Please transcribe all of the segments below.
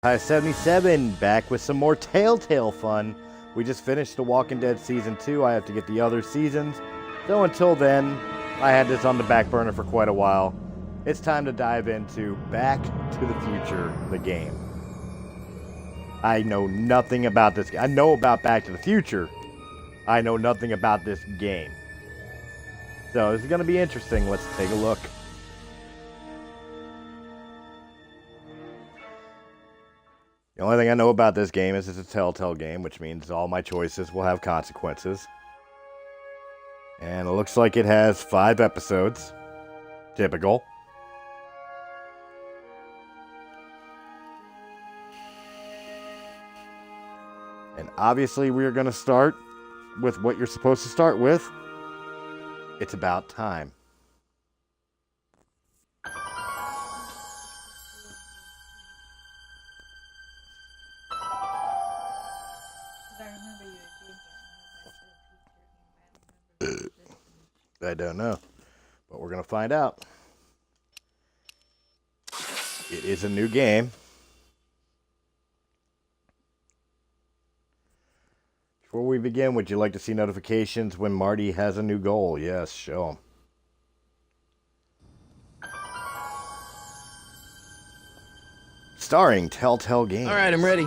Hi 77, back with some more Telltale fun. We just finished The Walking Dead Season 2. I have to get the other seasons. So until then, I had this on the back burner for quite a while. It's time to dive into Back to the Future, the game. I know nothing about this game. I know about Back to the Future. I know nothing about this game. So this is going to be interesting. Let's take a look. The only thing I know about this game is it's a Telltale game, which means all my choices will have consequences. And it looks like it has 5 episodes. Typical. And obviously we're going to start with what you're supposed to start with. It's about time. I don't know, but we're going to find out. It is a new game. Before we begin, would you like to see notifications when Marty has a new goal? Yes, show them. Starring Telltale Games. All right, I'm ready.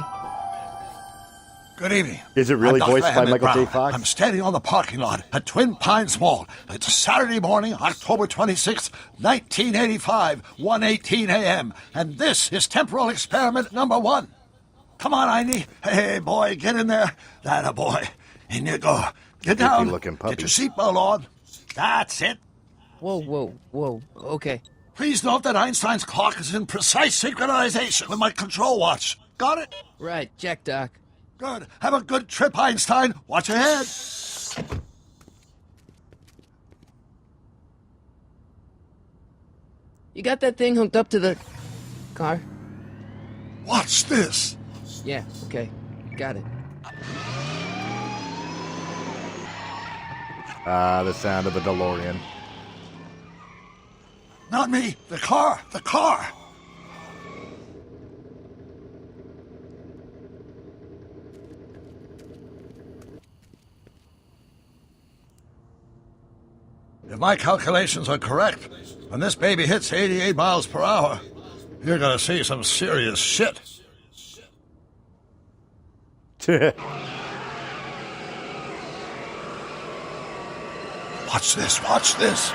Good evening. Is it really I'm voiced Dr. by Emmett Michael J. Brown. Fox? I'm standing on the parking lot at Twin Pines Mall. It's Saturday morning, October 26th, 1985, 1:18 a.m. And this is temporal experiment number 1. Come on, Einie. Hey, boy, get in there. That a boy. In you go. Get down. Looking puppy. Get your seatbelt on. That's it. Whoa. Okay. Please note that Einstein's clock is in precise synchronization with my control watch. Got it? Right, check, Doc. Good. Have a good trip, Einstein. Watch ahead. You got that thing hooked up to the car? Watch this. Yeah, okay. Got it. The sound of the DeLorean. Not me. The car. The car. If my calculations are correct, when this baby hits 88 miles per hour, you're gonna see some serious shit. Watch this, watch this.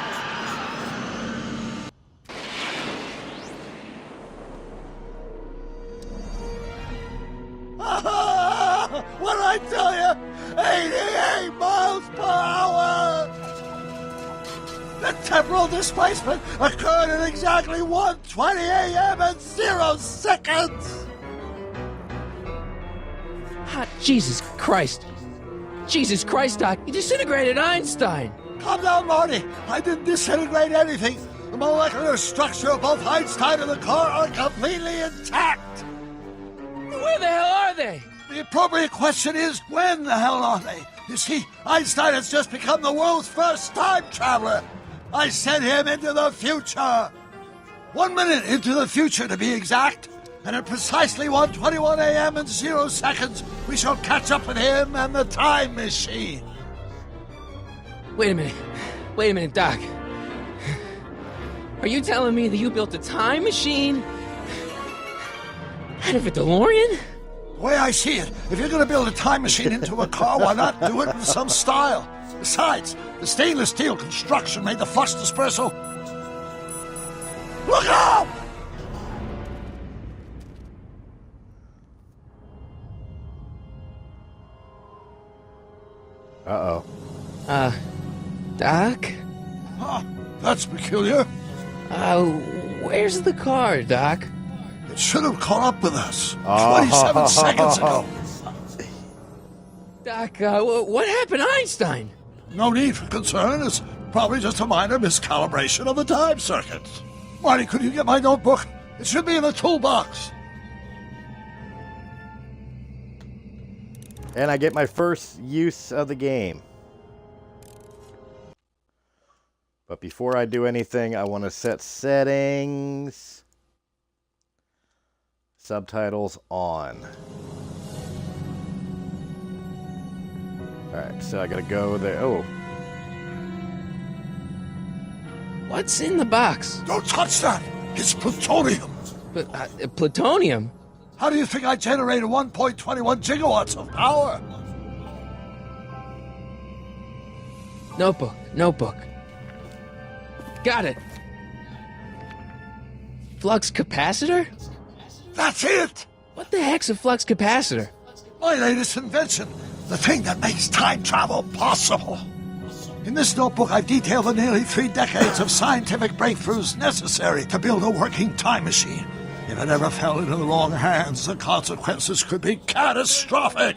What did I tell you? 88 miles per hour! The temporal displacement occurred at exactly 1:20 a.m. and 0 seconds! Hot Jesus Christ. Jesus Christ, Doc. You disintegrated Einstein. Calm down, Marty. I didn't disintegrate anything. The molecular structure of both Einstein and the car are completely intact. Where the hell are they? The appropriate question is, when the hell are they? You see, Einstein has just become the world's first time traveler. I sent him into the future. 1 minute into the future, to be exact. And at precisely 1:21 a.m. and 0 seconds, we shall catch up with him and the time machine. Wait a minute, Doc. Are you telling me that you built a time machine out of a DeLorean? The way I see it, if you're going to build a time machine into a car, why not do it with some style? Besides, the stainless steel construction made the flux dispersal. Look out! Uh-oh. Doc? Huh, that's peculiar. Where's the car, Doc? It should have caught up with us 27 seconds ago. Doc, what happened to Einstein? No need for concern. It's probably just a minor miscalibration of the time circuits. Marty, could you get my notebook? It should be in the toolbox. And I get my first use of the game. But before I do anything, I want to set settings. Subtitles on. Alright, so I gotta go there. Oh. What's in the box? Don't touch that! It's plutonium! But, plutonium? How do you think I generated 1.21 gigawatts of power? Notebook. Got it. Flux capacitor? That's it! What the heck's a flux capacitor? My latest invention. The thing that makes time travel possible. In this notebook, I've detailed the nearly 3 decades of scientific breakthroughs necessary to build a working time machine. If it ever fell into the wrong hands, the consequences could be catastrophic.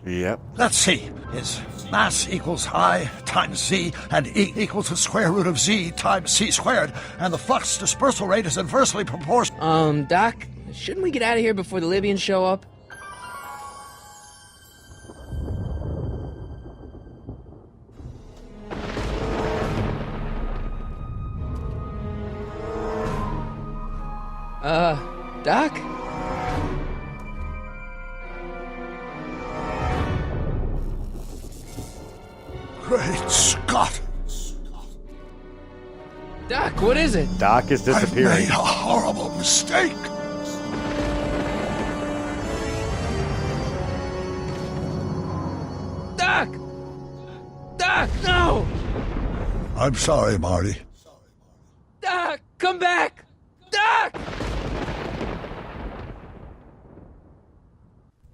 Yep. Let's see. Is mass equals I times Z, and E equals the square root of Z times C squared, and the flux dispersal rate is inversely proportional. Doc, shouldn't we get out of here before the Libyans show up? Doc? Great Scott! Doc, what is it? Doc is I've disappearing. made a horrible mistake! Doc! Doc, no! I'm sorry, Marty. Doc, come back! Doc!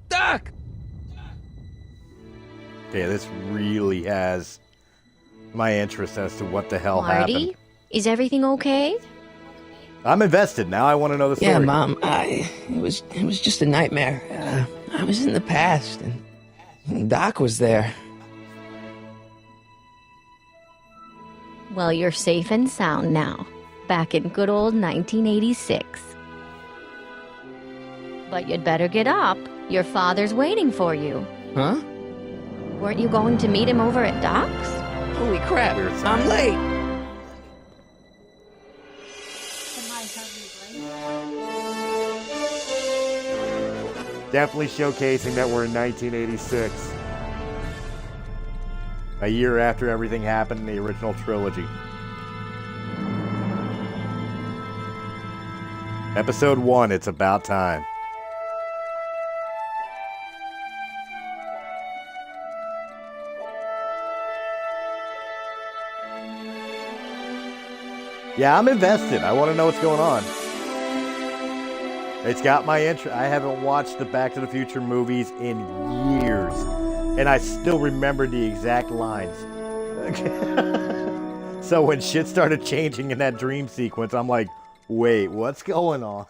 Doc! Okay, this really has my interest as to what the hell Marty, happened. is everything okay? I'm invested. Now I want to know the story. Yeah, Mom, it was just a nightmare. I was in the past, and Doc was there. Well, you're safe and sound now. Back in good old 1986. But you'd better get up. Your father's waiting for you. Huh? Weren't you going to meet him over at Doc's? Holy crap, Weird I'm sound. late! Definitely showcasing that we're in 1986. A year after everything happened in the original trilogy. Episode 1, It's About Time. Yeah, I'm invested. I want to know what's going on. It's got my interest. I haven't watched the Back to the Future movies in years, and I still remember the exact lines. So when shit started changing in that dream sequence, I'm like, wait, what's going on?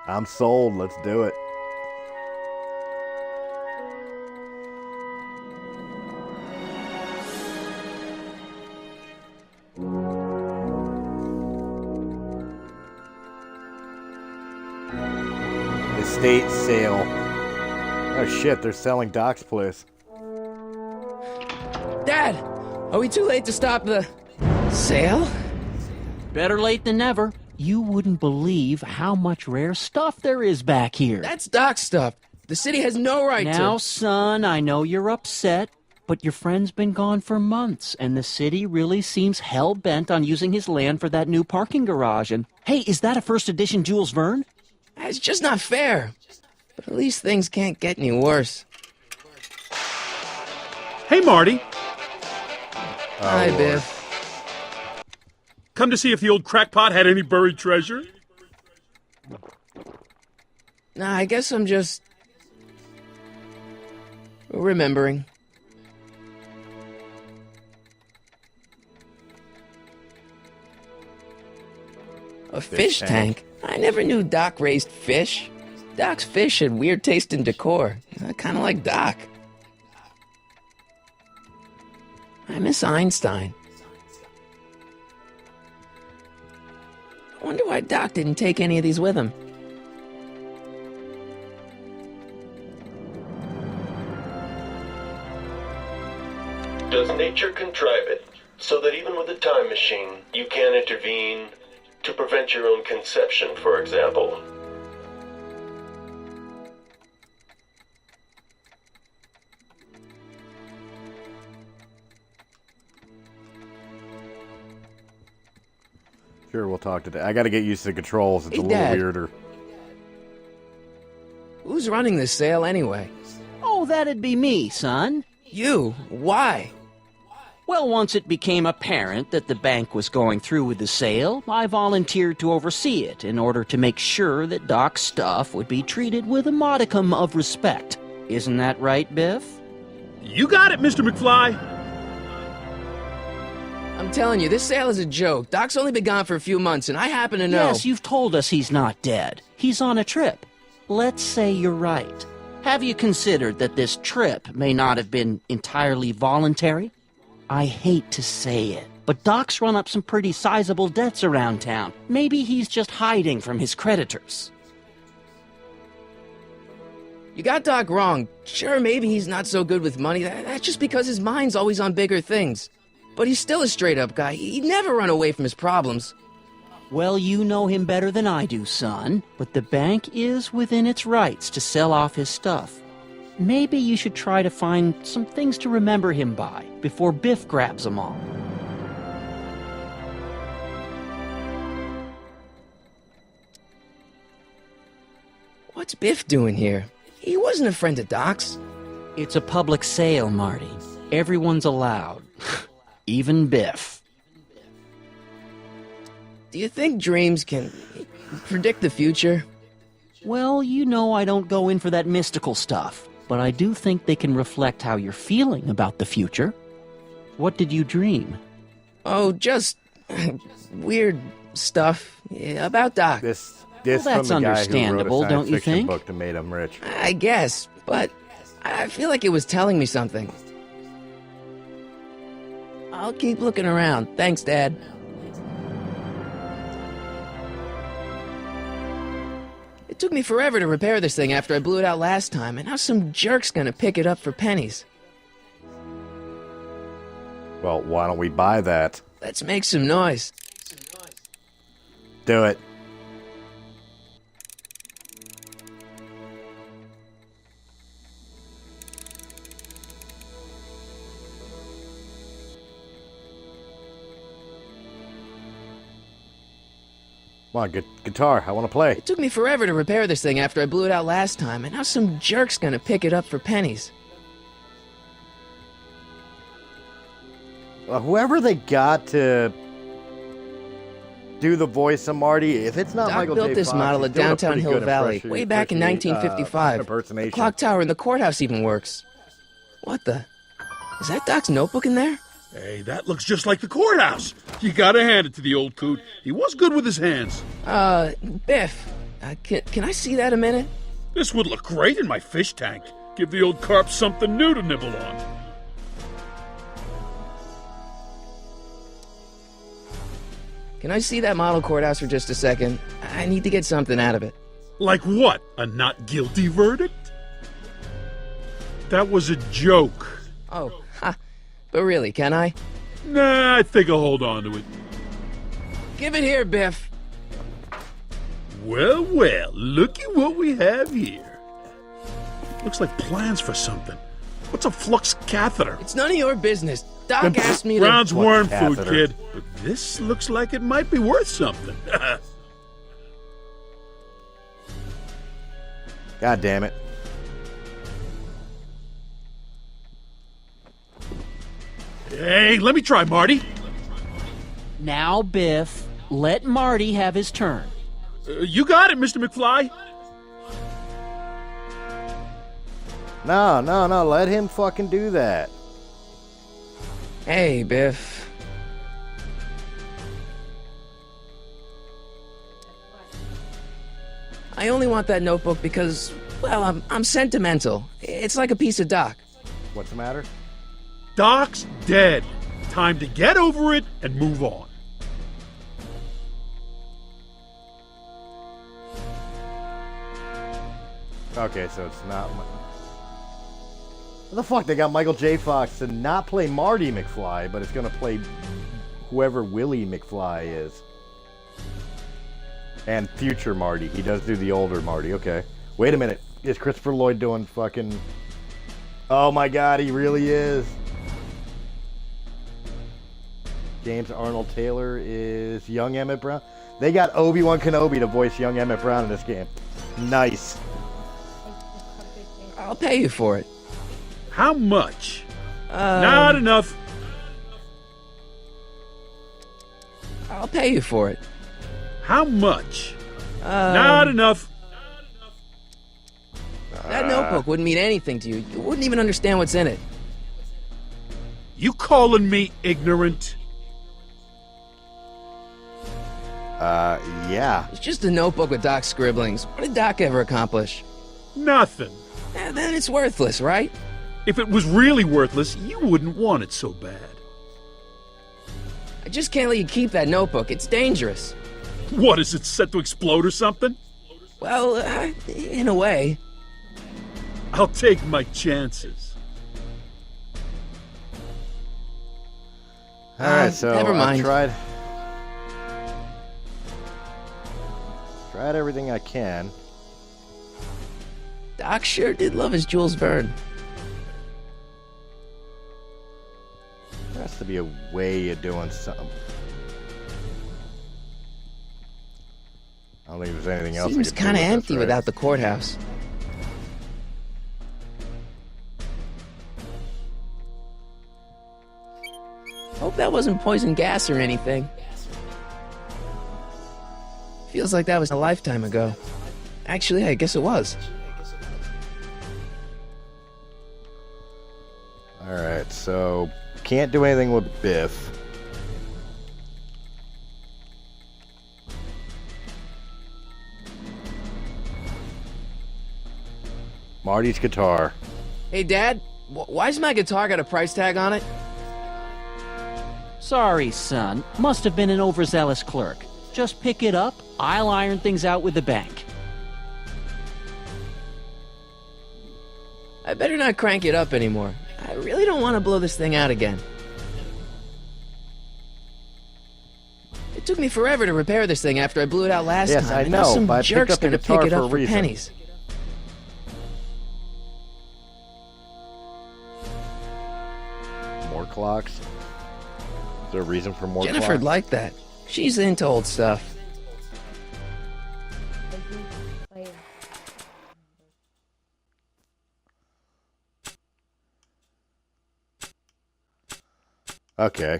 I'm sold. Let's do it. Estate sale. Oh shit, they're selling Doc's place. Dad, are we too late to stop the sale? Better late than never. You wouldn't believe how much rare stuff there is back here. That's Doc's stuff. The city has no right Now, to... son, I know you're upset, but your friend's been gone for months, and the city really seems hell-bent on using his land for that new parking garage. And, hey, is that a first edition Jules Verne? It's just not fair. But at least things can't get any worse. Hey, Marty. Hi, Lord. Biff. Come to see if the old crackpot had any buried treasure? Nah, I guess I'm just... remembering. A fish tank? I never knew Doc raised fish. Doc's fish had weird taste in decor. Kind of like Doc. I miss Einstein. I wonder why Doc didn't take any of these with him. Does nature contrive it? So that even with a time machine, you can intervene to prevent your own conception, for example. Sure, we'll talk today. I gotta get used to the controls. It's Hey, a little Dad. weirder. Who's running this sale anyway? Oh, that'd be me, son. You? Why? Well, once it became apparent that the bank was going through with the sale, I volunteered to oversee it in order to make sure that Doc's stuff would be treated with a modicum of respect. Isn't that right, Biff? You got it, Mr. McFly. I'm telling you, this sale is a joke. Doc's only been gone for a few months, and I happen to know. Yes, you've told us he's not dead. He's on a trip. Let's say you're right. Have you considered that this trip may not have been entirely voluntary? I hate to say it, but Doc's run up some pretty sizable debts around town. Maybe he's just hiding from his creditors. You got Doc wrong. Sure, maybe he's not so good with money. That's just because his mind's always on bigger things. But he's still a straight-up guy. He'd never run away from his problems. Well, you know him better than I do, son, but the bank is within its rights to sell off his stuff. Maybe you should try to find some things to remember him by before Biff grabs them all. What's Biff doing here? He wasn't a friend of Doc's. It's a public sale, Marty. Everyone's allowed. Even Biff. Do you think dreams can predict the future? Well, you know I don't go in for that mystical stuff, but I do think they can reflect how you're feeling about the future. What did you dream? Oh, just weird stuff about Doc. This Well, that's from the guy who wrote understandable, a don't science you fiction think? book that made him rich. I guess, but I feel like it was telling me something. I'll keep looking around. Thanks, Dad. It took me forever to repair this thing after I blew it out last time, and now some jerk's gonna pick it up for pennies. Well, why don't we buy that? Let's make some noise. Do it. Come on, guitar. I want to play. It took me forever to repair this thing after I blew it out last time, and now some jerk's gonna pick it up for pennies. Whoever they got to do the voice of Marty, if it's not Doc Michael built J. this Fox, model he's at doing a downtown pretty Hill good Valley, way back in 1955. The impersonation. clock tower in the courthouse even works. What the? Is that Doc's notebook in there? Hey, that looks just like the courthouse. You gotta hand it to the old coot. He was good with his hands. Biff, can I see that a minute? This would look great in my fish tank. Give the old carp something new to nibble on. Can I see that model courthouse for just a second? I need to get something out of it. Like what? A not guilty verdict? That was a joke. Oh, ha. But really, can I? Nah, I think I'll hold on to it. Give it here, Biff. Well, well, looky what we have here. Looks like plans for something. What's a flux catheter? It's none of your business. Doc asked me to... Brown's worm Flux food, catheter. kid. But this looks like it might be worth something. God damn it. Hey, let me try, Marty. Now, Biff, let Marty have his turn. You got it, Mr. McFly. No, let him fucking do that. Hey, Biff. I only want that notebook because, well, I'm sentimental. It's like a piece of Doc. What's the matter? Doc's dead. Time to get over it and move on. Okay, so it's not... What the fuck? They got Michael J. Fox to not play Marty McFly, but it's gonna play whoever Willie McFly is. And future Marty. He does do the older Marty. Okay. Wait a minute. Is Christopher Lloyd doing fucking... Oh my god, he really is. James Arnold Taylor is young Emmett Brown. They got Obi-Wan Kenobi to voice young Emmett Brown in this game. Nice. I'll pay you for it. How much? Not enough. I'll pay you for it. How much? Not enough. That notebook wouldn't mean anything to you. You wouldn't even understand what's in it. You calling me ignorant? Yeah. It's just a notebook with Doc's scribblings. What did Doc ever accomplish? Nothing. Then it's worthless, right? If it was really worthless, you wouldn't want it so bad. I just can't let you keep that notebook. It's dangerous. What, is it set to explode or something? Well, in a way. I'll take my chances. Alright, so never mind. I tried everything I can. Doc sure did love his Jules Verne. There has to be a way of doing something. I don't think there's anything else. Seems kind of empty without the courthouse. Hope that wasn't poison gas or anything. Feels like that was a lifetime ago. Actually, I guess it was. Alright, so can't do anything with Biff. Marty's guitar. Hey, Dad, why's my guitar got a price tag on it? Sorry, son. Must have been an overzealous clerk. Just pick it up. I'll iron things out with the bank. I better not crank it up anymore. I really don't want to blow this thing out again. It took me forever to repair this thing after I blew it out last Yes, time. I and now know, some but I picked jerk's up the gonna guitar pick it for up a for reason. pennies. More clocks? Is there a reason for more Jennifer'd clocks? like that. She's into old stuff. Okay.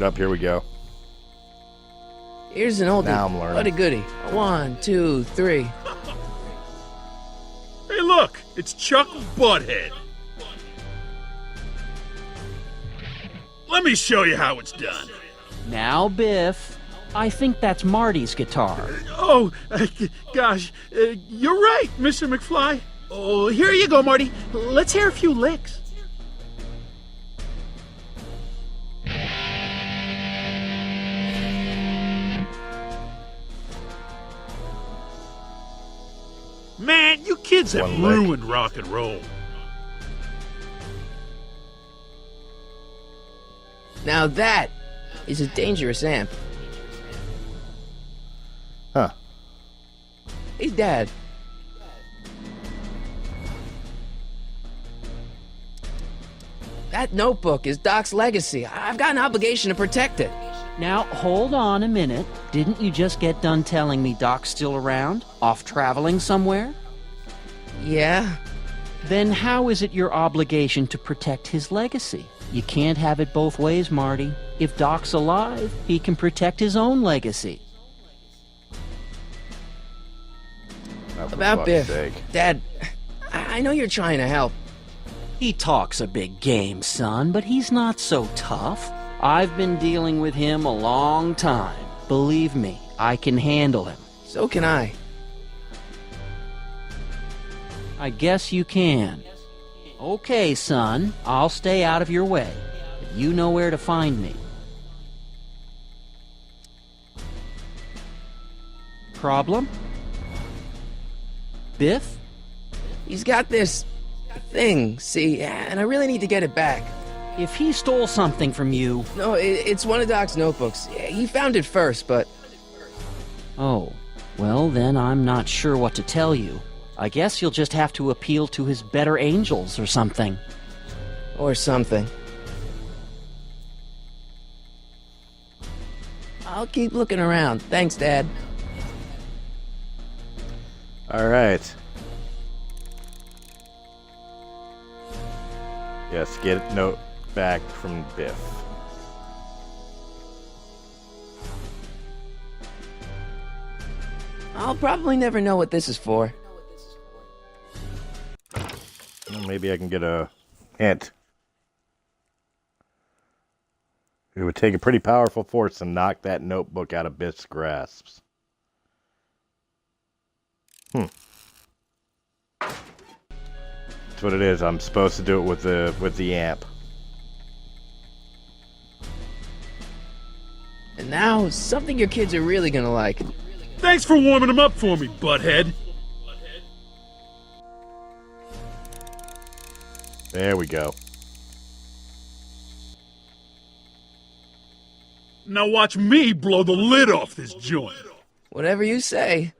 Up, here we go. Here's an oldie. Now I'm learning. What a goodie. 1, 2, 3. Hey, look! It's Chuck Butthead. Let me show you how it's done. Now, Biff, I think that's Marty's guitar. Oh, gosh, you're right, Mr. McFly. Oh, here you go, Marty. Let's hear a few licks. Man, you kids have One lick. ruined rock and roll. Now that is a dangerous amp. Huh. Hey, Dad. That notebook is Doc's legacy. I've got an obligation to protect it. Now, hold on a minute. Didn't you just get done telling me Doc's still around? Off traveling somewhere? Yeah? Then how is it your obligation to protect his legacy? You can't have it both ways, Marty. If Doc's alive, he can protect his own legacy. Oh, for About fuck's Biff. sake. Dad, I know you're trying to help. He talks a big game, son, but he's not so tough. I've been dealing with him a long time. Believe me, I can handle him. So can I. I guess you can. Okay, son, I'll stay out of your way. But you know where to find me. Problem? Biff? He's got this thing, see, and I really need to get it back. If he stole something from you... No, it's one of Doc's notebooks. He found it first, but... Oh, well then I'm not sure what to tell you. I guess you'll just have to appeal to his better angels or something. Or something. I'll keep looking around. Thanks, Dad. All right. Yes, get a note back from Biff. I'll probably never know what this is for. Well, maybe I can get a hint. It would take a pretty powerful force to knock that notebook out of Biff's grasps. That's what it is. I'm supposed to do it with the amp. And now, something your kids are really gonna like. Thanks for warming him up for me, butthead. There we go. Now watch me blow the lid off this joint. Whatever you say.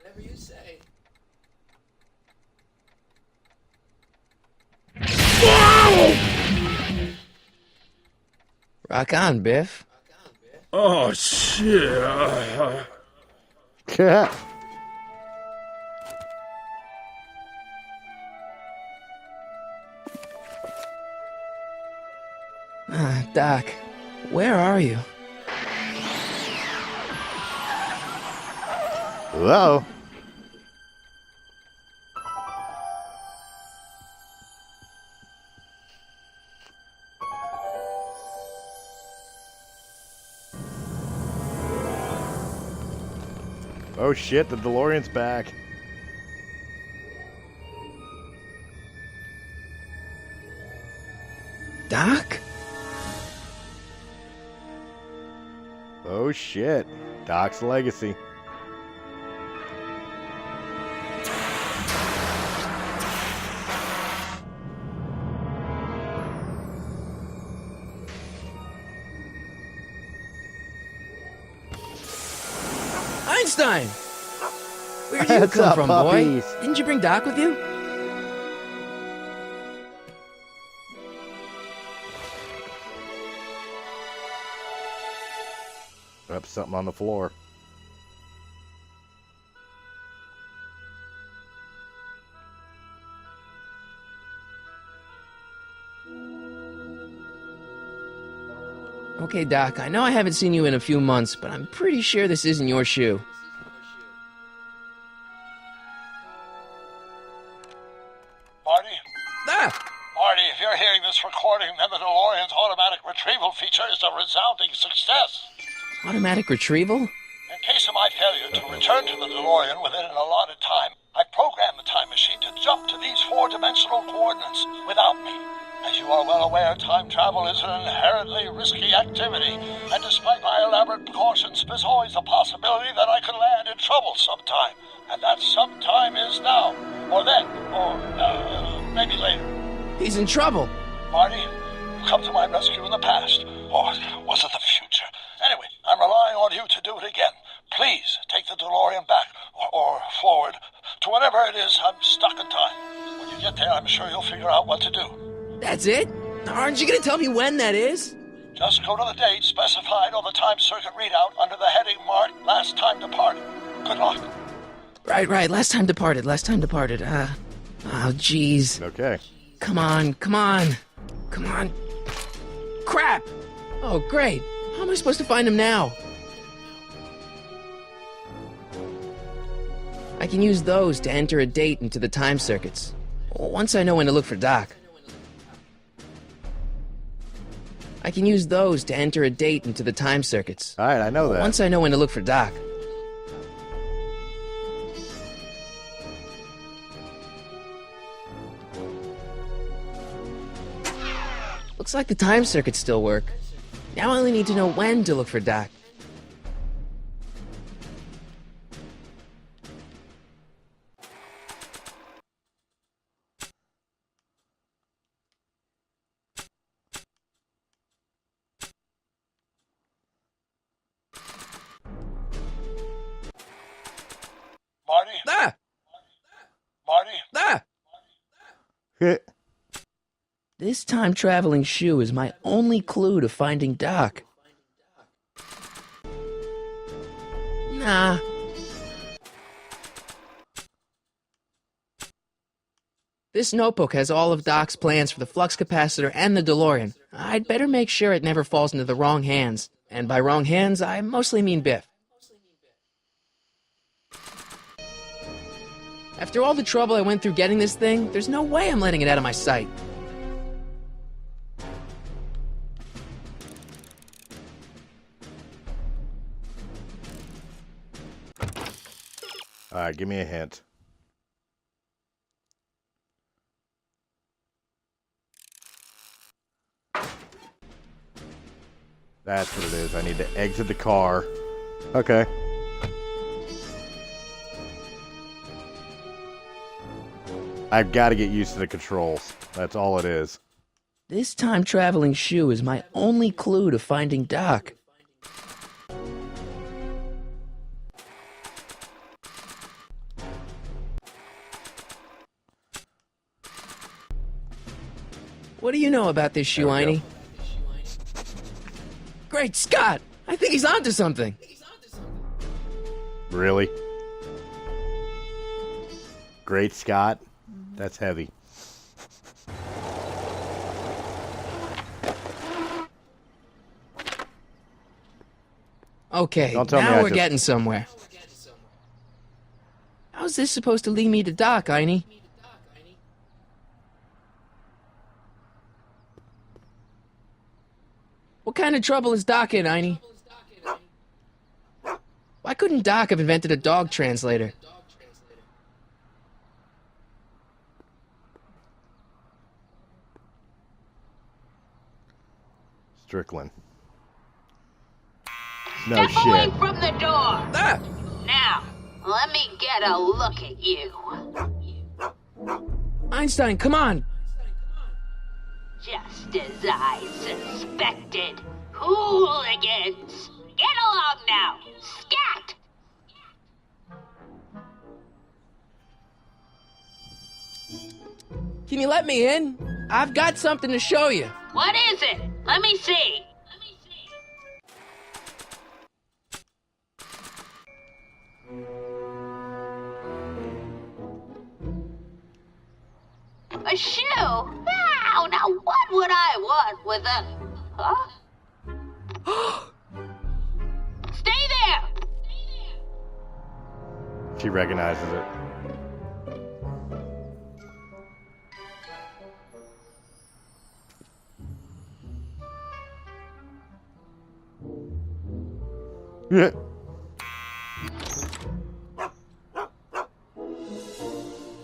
Rock on, Biff. Oh, shit. Doc, where are you? Hello? Oh shit, the DeLorean's back. Doc? Oh shit, Doc's legacy. Einstein! Where'd you What's come up, from, puppies? boy? Didn't you bring Doc with you? Up something on the floor. Okay, Doc, I know I haven't seen you in a few months, but I'm pretty sure this isn't your shoe. Marty? Ah! Marty, if you're hearing this recording, then the DeLorean's automatic retrieval feature is a resounding success. Automatic retrieval? In case of my failure to return to the DeLorean within an allotted time, I programmed the time machine to jump to these four-dimensional coordinates without me. As you are well aware, time travel is an inherently risky activity, and despite my elaborate precautions, there's always a possibility that I could land in trouble sometime. And that sometime is now, or then, or maybe later. He's in trouble. Marty, you come to my rescue in the past, or was it the future? Anyway, I'm relying on you to do it again. Please take the DeLorean back, or forward, to whenever it is I'm stuck in time. When you get there, I'm sure you'll figure out what to do. That's it? Aren't you gonna tell me when that is? Just go to the date specified on the time circuit readout under the heading marked Last Time Departed. Good luck. Right, last time departed. Oh, jeez. Okay. Come on. Crap! Oh, great. How am I supposed to find him now? I can use those to enter a date into the time circuits. Once I know when to look for Doc. I can use those to enter a date into the time circuits. Alright, I know that. Once I know when to look for Doc. Looks like the time circuits still work. Now I only need to know when to look for Doc. Marty? Ah! Marty? Ah! This time-traveling shoe is my only clue to finding Doc. Nah. This notebook has all of Doc's plans for the flux capacitor and the DeLorean. I'd better make sure it never falls into the wrong hands. And by wrong hands, I mostly mean Biff. After all the trouble I went through getting this thing, there's no way I'm letting it out of my sight. Alright, give me a hint. That's what it is. I need to exit the car. Okay. I've got to get used to the controls. That's all it is. This time-traveling shoe is my only clue to finding Doc. What do you know about this shoe, There we Einie? Great Scott! I think he's onto something. Really? Great Scott? That's heavy. Okay, Don't tell me now I we're just- getting somewhere. How's this supposed to lead me to Doc, Einie? What kind of trouble is Doc in, Einie? Why couldn't Doc have invented a dog translator? Strickland. No Step away shit. from the door. Ah! Now, let me get a look at you. Einstein, come on! Just as I suspected. Hooligans! Get along now! Scat! Can you let me in? I've got something to show you. What is it? Let me see. A shoe? Wow, now what would I want with a... Huh? Stay there! She recognizes it. Yeah.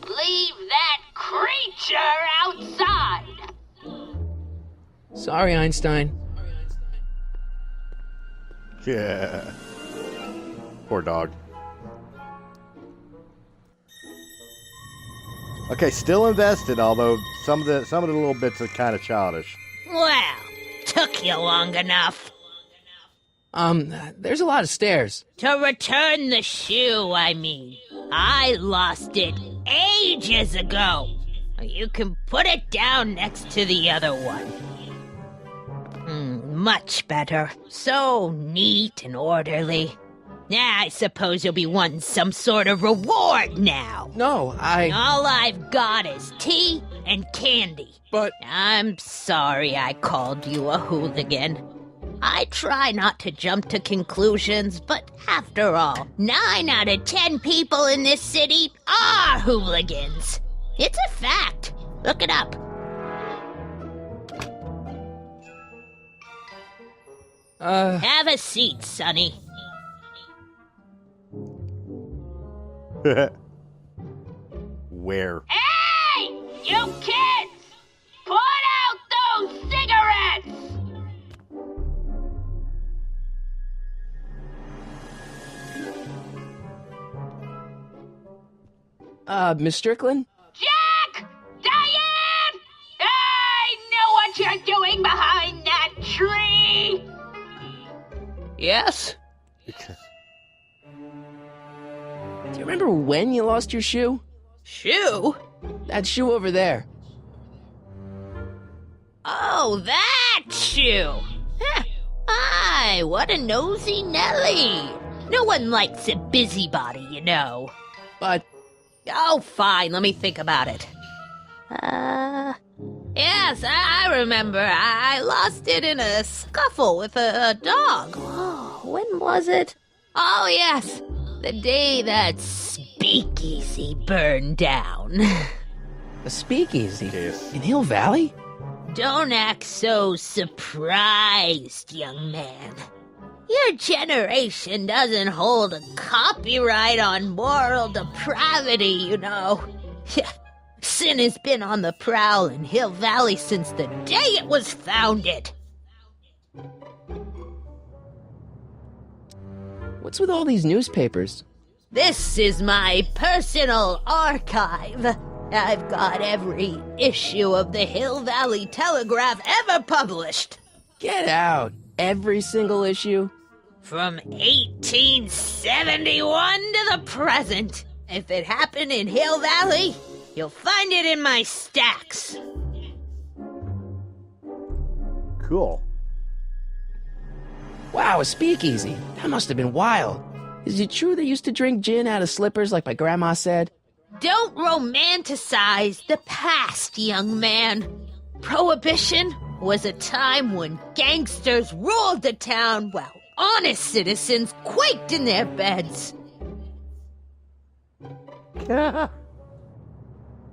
Leave that creature outside! Sorry, Einstein. Yeah. Poor dog. Okay, still invested, although some of the little bits are kind of childish. Well, took you long enough. There's a lot of stairs. To return the shoe, I mean. I lost it ages ago. You can put it down next to the other one. Much better. So neat and orderly. I suppose you'll be wanting some sort of reward now. No, All I've got is tea and candy. But... I'm sorry I called you a hooligan. I try not to jump to conclusions, but after all, 9 out of 10 people in this city are hooligans. It's a fact. Look it up. Have a seat, Sonny. Where? Hey! You kids! Put out those cigarettes! Miss Strickland? Jack! Diane! I know what you're doing behind that tree! Yes? Do you remember when you lost your shoe? Shoe? That shoe over there. Oh, that shoe! Huh. Aye, what a nosy Nelly! No one likes a busybody, you know. But Oh, fine, let me think about it. Yes, I remember. I lost it in a scuffle with a dog. Oh, when was it? Oh, yes, the day that speakeasy burned down. a speakeasy Yes. in Hill Valley? Don't act so surprised, young man. Your generation doesn't hold a copyright on moral depravity, you know. Sin has been on the prowl in Hill Valley since the day it was founded. What's with all these newspapers? This is my personal archive. I've got every issue of the Hill Valley Telegraph ever published. Get out! Every single issue? From 1871 to the present. If it happened in Hill Valley, you'll find it in my stacks. Cool. Wow, a speakeasy. That must have been wild. Is it true they used to drink gin out of slippers like my grandma said? Don't romanticize the past, young man. Prohibition was a time when gangsters ruled the town while honest citizens quaked in their beds.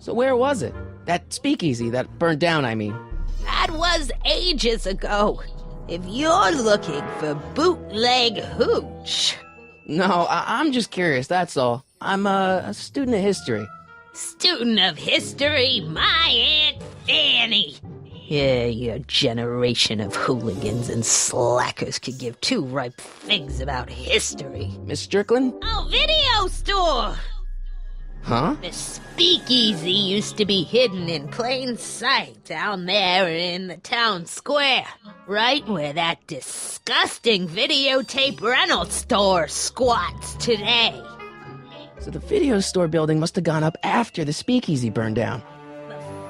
So where was it? That speakeasy that burned down, I mean. That was ages ago. If you're looking for bootleg hooch. No, I'm just curious, that's all. I'm a student of history. Student of history, my Aunt Fanny. Yeah, your generation of hooligans and slackers could give two ripe figs about history. Miss Strickland? Oh, video store! Huh? The speakeasy used to be hidden in plain sight down there in the town square. Right where that disgusting videotape rental store squats today. So the video store building must have gone up after the speakeasy burned down.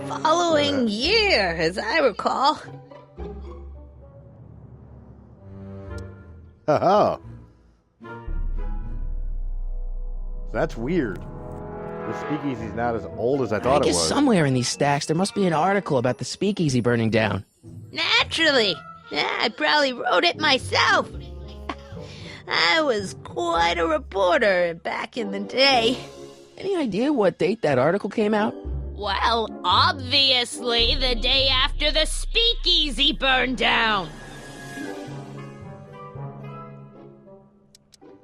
Following year, as I recall. Haha. That's weird. The speakeasy's not as old as I thought I it guess was. somewhere in these stacks there must be an article about the speakeasy burning down. Naturally. Yeah, I probably wrote it myself. I was quite a reporter back in the day. Any idea what date that article came out? Well, obviously the day after the speakeasy burned down.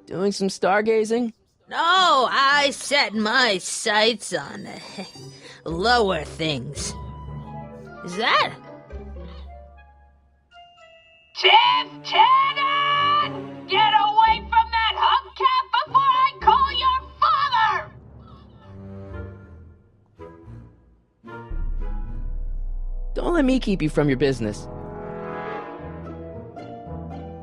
Doing some stargazing? No, I set my sights on lower things. Is that? Tiff Tannen! Get away from that hubcap before I call your father! Don't let me keep you from your business.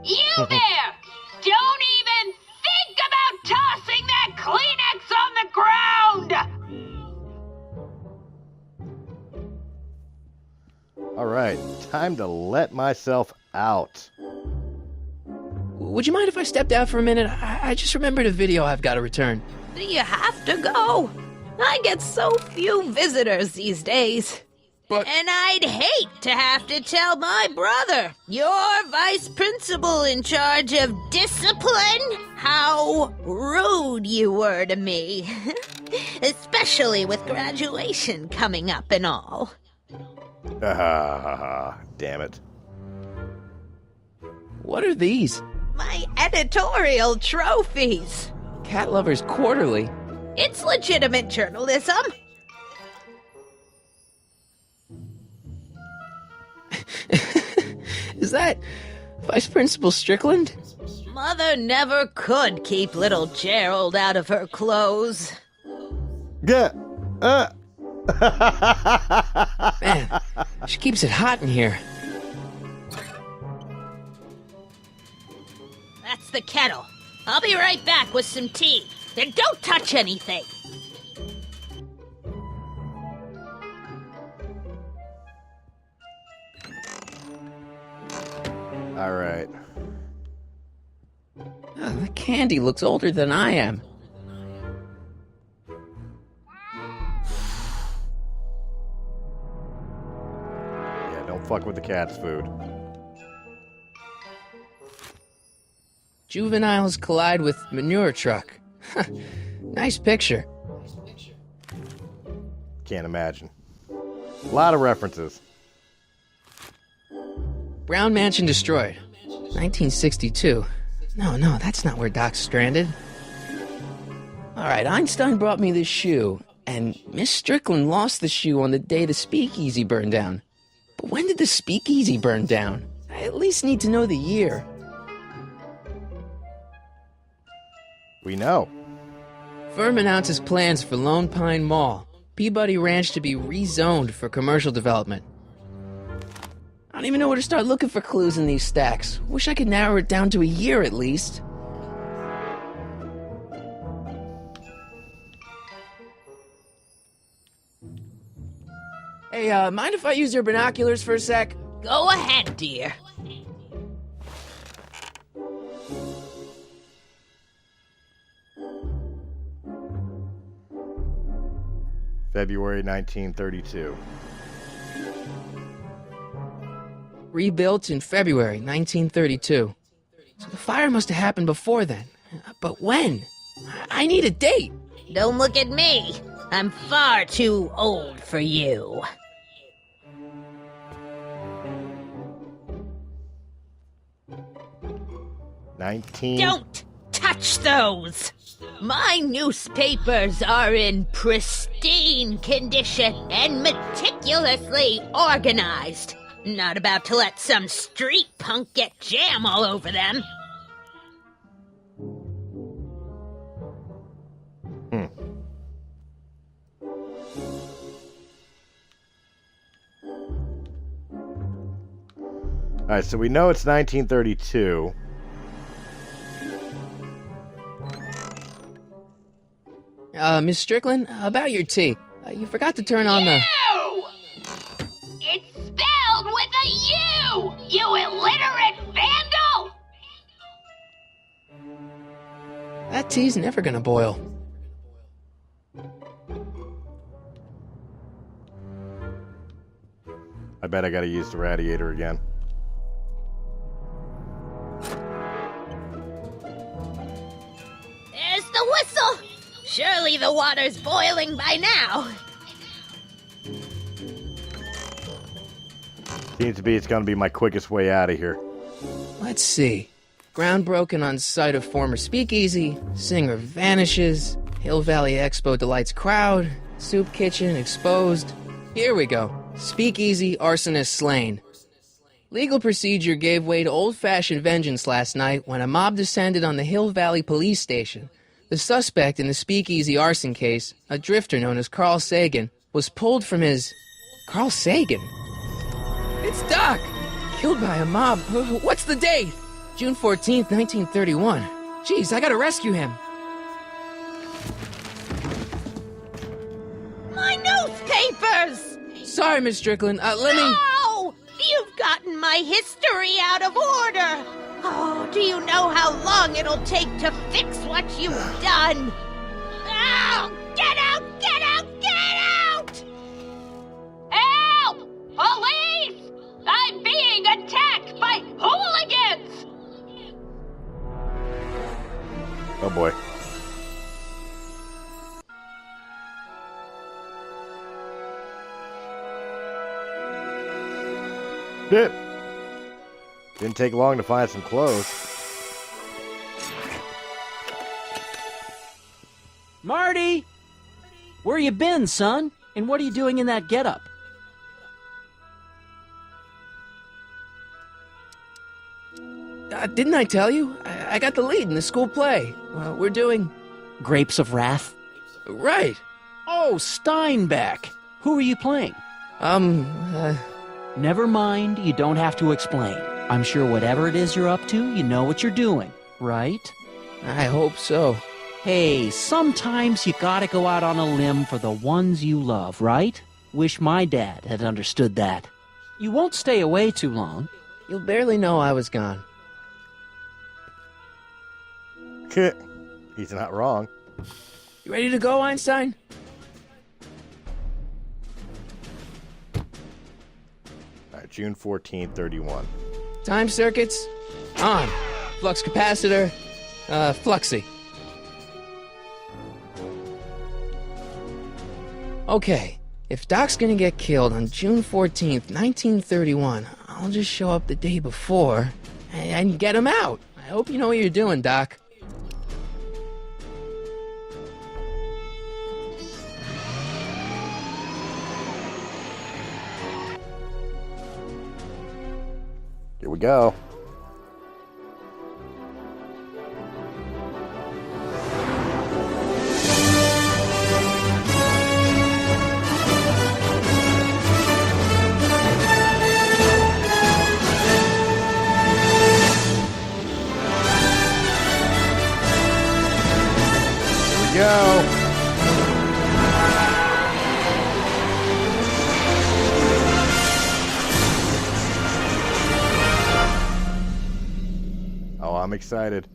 You there! Don't even think about tossing that Kleenex on the ground! Alright, time to let myself out. Would you mind if I stepped out for a minute? I just remembered a video I've got to return. Do you have to go? I get so few visitors these days. But And I'd hate to have to tell my brother, your vice principal in charge of discipline, how rude you were to me. Especially with graduation coming up and all. Damn it. what are these? My editorial trophies. Cat Lovers Quarterly. It's legitimate journalism. Is that Vice Principal Strickland? Mother never could keep little Gerald out of her clothes. Yeah. Man, she keeps it hot in here. That's the kettle. I'll be right back with some tea. Then don't touch anything. All right. Oh, the candy looks older than I am. Yeah, don't fuck with the cat's food. Juveniles collide with manure truck. Nice picture. Can't imagine. A lot of references. Brown Mansion destroyed. 1962. No, that's not where Doc's stranded. Alright, Einstein brought me this shoe, and Miss Strickland lost the shoe on the day the speakeasy burned down. But when did the speakeasy burn down? I at least need to know the year. We know. Firm announces plans for Lone Pine Mall, Peabody Ranch to be rezoned for commercial development. I don't even know where to start looking for clues in these stacks. Wish I could narrow it down to a year at least. Hey, mind if I use your binoculars for a sec? Go ahead, dear. February 1932. Rebuilt in February 1932. So the fire must have happened before then. But when? I need a date. Don't look at me. I'm far too old for you. Don't touch those! My newspapers are in pristine condition and meticulously organized. Not about to let some street punk get jam all over them. Alright, so we know it's 1932. Miss Strickland, about your tea. You forgot to turn on the... U! It's spelled with a U! You illiterate vandal! That tea's never gonna boil. I bet I gotta use the radiator again. There's the whistle! Surely the water's boiling by now. Seems to be it's gonna be my quickest way out of here. Let's see. Ground broken on site of former speakeasy. Singer vanishes. Hill Valley Expo delights crowd. Soup kitchen exposed. Here we go. Speakeasy arsonist slain. Legal procedure gave way to old-fashioned vengeance last night when a mob descended on the Hill Valley police station. The suspect in the speakeasy arson case, a drifter known as Carl Sagan, was pulled from his... Carl Sagan? It's Doc! Killed by a mob. What's the date? June 14th, 1931. Jeez, I gotta rescue him. My newspapers! Sorry, Miss Strickland. Let me... No! You've gotten my history out of order! Oh, do you know how long it'll take to fix what you've done? Oh, get out! Get out! Get out! Help! Police! I'm being attacked by hooligans! Oh boy. Didn't take long to find some clothes. Marty! Where you been, son? And what are you doing in that getup? Didn't I tell you? I got the lead in the school play. We're doing... Grapes of Wrath? Right. Oh, Steinbeck! Who are you playing? Never mind, you don't have to explain. I'm sure whatever it is you're up to, you know what you're doing, right? I hope so. Hey, sometimes you gotta go out on a limb for the ones you love, right? Wish my dad had understood that. You won't stay away too long. You'll barely know I was gone. He's not wrong. You ready to go, Einstein? Alright, June 14th, 31. Time circuits on. Flux capacitor, fluxy. Okay, if Doc's gonna get killed on June 14th, 1931, I'll just show up the day before and get him out. I hope you know what you're doing, Doc. Here we go. Go. Oh, I'm excited.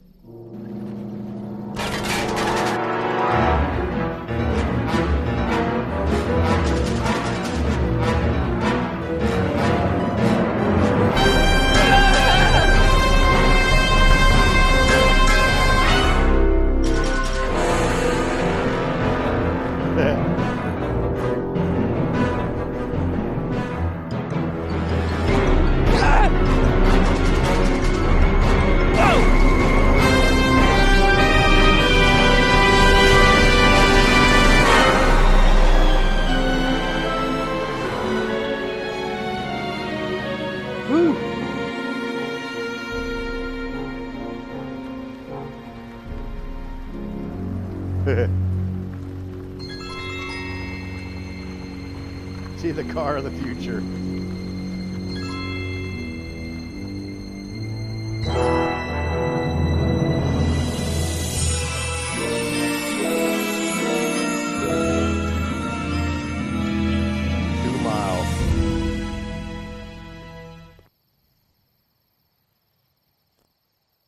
See the car of the future.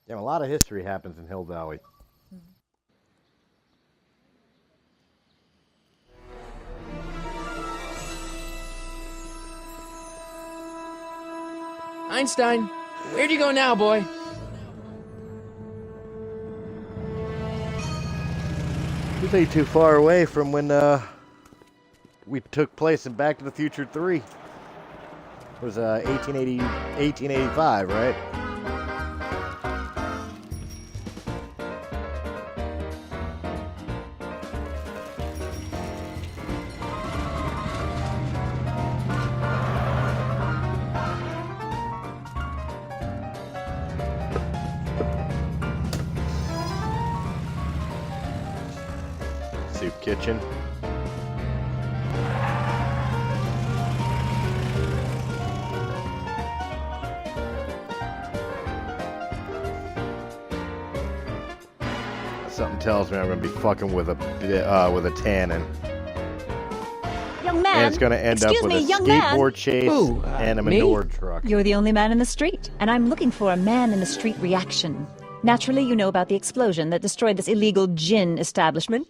Yeah, a lot of history happens in Hill Valley. Einstein, where'd you go now, boy? This ain't too far away from when we took place in Back to the Future 3. It was 1885, right? Soup kitchen. Something tells me I'm gonna be fucking with a tannin. Young man, and it's gonna end up with a skateboard chase and a manure truck. You're the only man in the street, and I'm looking for a man-in-the-street reaction. Naturally, you know about the explosion that destroyed this illegal gin establishment.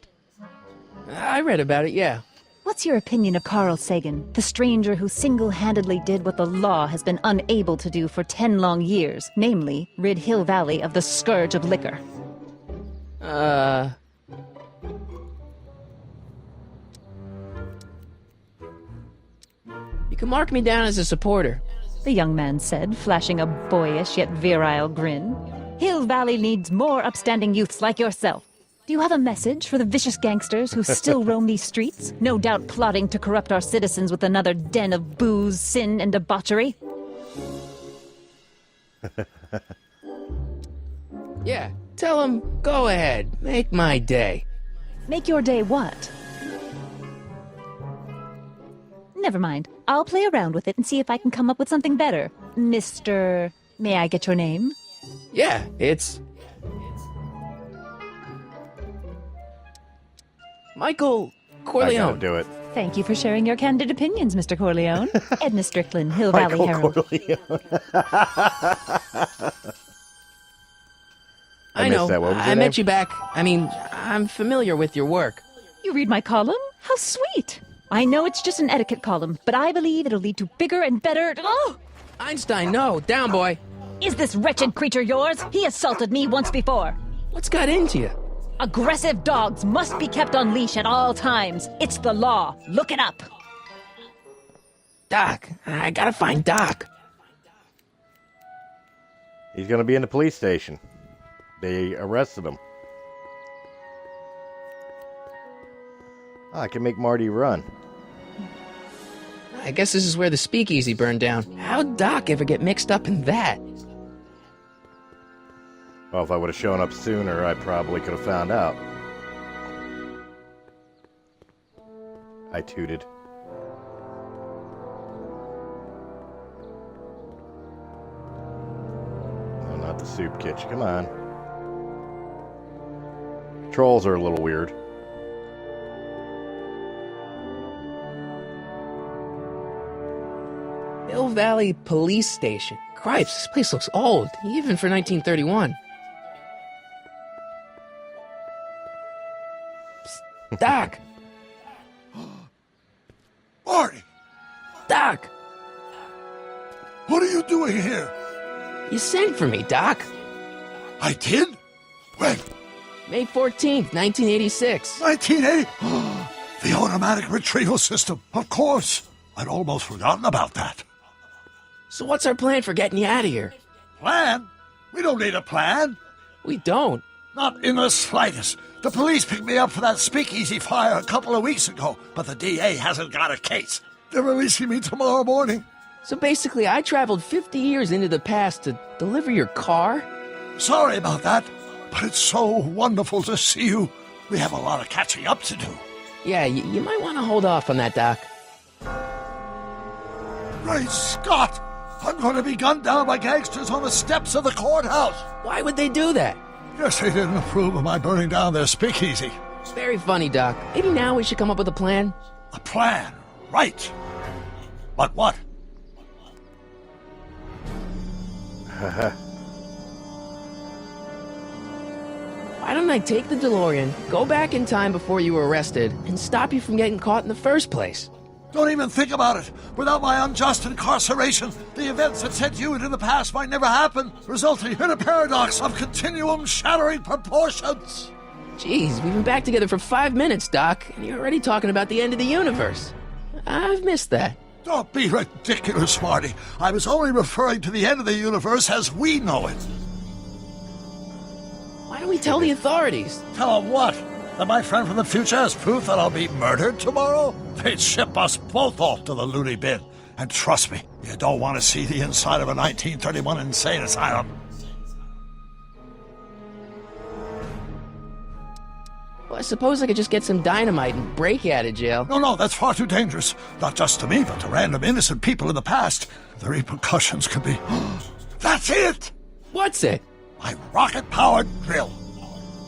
I read about it, yeah. What's your opinion of Carl Sagan, the stranger who single-handedly did what the law has been unable to do for 10 long years, namely, rid Hill Valley of the scourge of liquor? You can mark me down as a supporter. The young man said, flashing a boyish yet virile grin. Hill Valley needs more upstanding youths like yourself. Do you have a message for the vicious gangsters who still roam these streets, no doubt plotting to corrupt our citizens with another den of booze, sin, and debauchery? Yeah, tell them, go ahead, make my day. Make your day what? Never mind. I'll play around with it and see if I can come up with something better. Mr. May I get your name? Yeah, it's Michael I Corleone. gotta do it. Thank you for sharing your candid opinions, Mr. Corleone. Edna Strickland, Hill Valley Michael Herald. Corleone. I missed know. that. What was I your met name? you back. I mean, I'm familiar with your work. You read my column? How sweet! I know it's just an etiquette column, but I believe it'll lead to bigger and better. Oh! Einstein, no. Down, boy. Is this wretched creature yours? He assaulted me once before. What's got into you? Aggressive dogs must be kept on leash at all times. It's the law. Look it up. Doc. I gotta find Doc. He's gonna be in the police station. They arrested him. I can make Marty run. I guess this is where the speakeasy burned down. How'd Doc ever get mixed up in that? Well, if I would have shown up sooner, I probably could have found out. I tooted. No, not the soup kitchen. Come on. Trolls are a little weird. Hill Valley Police Station. Cripes, this place looks old, even for 1931. Psst, Doc! Marty, Doc! what are you doing here? You sent for me, Doc. I did? When? May 14th, 1986. 1980? The automatic retrieval system. Of course. I'd almost forgotten about that. So what's our plan for getting you out of here? Plan? We don't need a plan. We don't. Not in the slightest. The police picked me up for that speakeasy fire a couple of weeks ago, but the DA hasn't got a case. They're releasing me tomorrow morning. So basically, I traveled 50 years into the past to deliver your car? Sorry about that, but it's so wonderful to see you. We have a lot of catching up to do. Yeah, you might want to hold off on that, Doc. Great Scott! I'm going to be gunned down by gangsters on the steps of the courthouse. Why would they do that? Guess they didn't approve of my burning down their speakeasy. Very funny, Doc. Maybe now we should come up with a plan. A plan, right. But what? Why don't I take the DeLorean, go back in time before you were arrested, and stop you from getting caught in the first place? Don't even think about it. Without my unjust incarceration, the events that sent you into the past might never happen, resulting in a paradox of continuum-shattering proportions. Jeez, we've been back together for 5 minutes, Doc, and you're already talking about the end of the universe. I've missed that. Don't be ridiculous, Marty. I was only referring to the end of the universe as we know it. Why don't we tell the authorities? Tell them what? That my friend from the future has proof that I'll be murdered tomorrow? They'd ship us both off to the loony bin. And trust me, you don't want to see the inside of a 1931 insane asylum. Well, I suppose I could just get some dynamite and break you out of jail. No, that's far too dangerous. Not just to me, but to random innocent people in the past. The repercussions could be... That's it! What's it? My rocket-powered drill.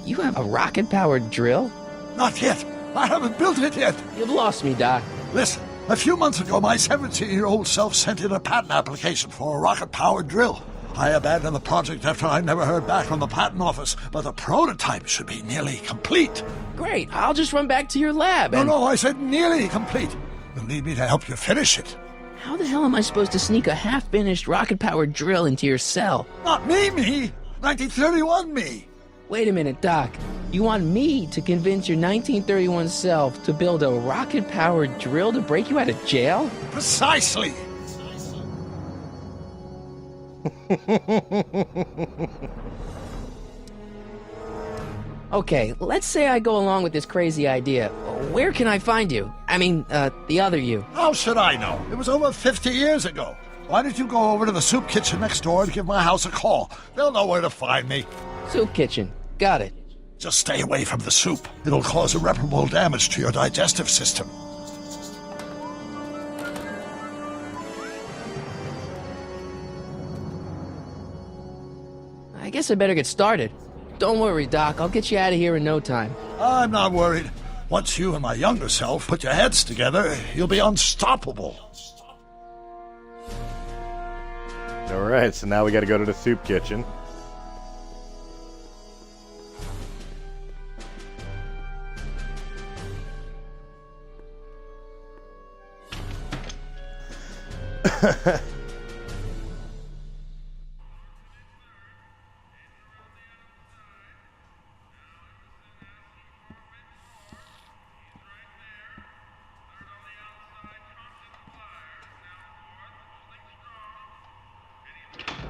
You have a rocket-powered drill? Not yet. I haven't built it yet. You've lost me, Doc. Listen, a few months ago, my 17-year-old self sent in a patent application for a rocket-powered drill. I abandoned the project after I never heard back from the patent office, but the prototype should be nearly complete. Great, I'll just run back to your lab and... No, I said nearly complete. You'll need me to help you finish it. How the hell am I supposed to sneak a half-finished rocket-powered drill into your cell? Not me. 1931 me. Wait a minute, Doc. You want me to convince your 1931 self to build a rocket-powered drill to break you out of jail? Precisely. Okay, let's say I go along with this crazy idea. Where can I find you? I mean, the other you. How should I know? It was over 50 years ago. Why don't you go over to the soup kitchen next door and give my house a call? They'll know where to find me. Soup kitchen. Got it. Just stay away from the soup. It'll cause irreparable damage to your digestive system. guess I better get started. Don't worry, Doc. I'll get you out of here in no time. I'm not worried. Once you and my younger self put your heads together, you'll be unstoppable. Alright, so now we gotta go to the soup kitchen.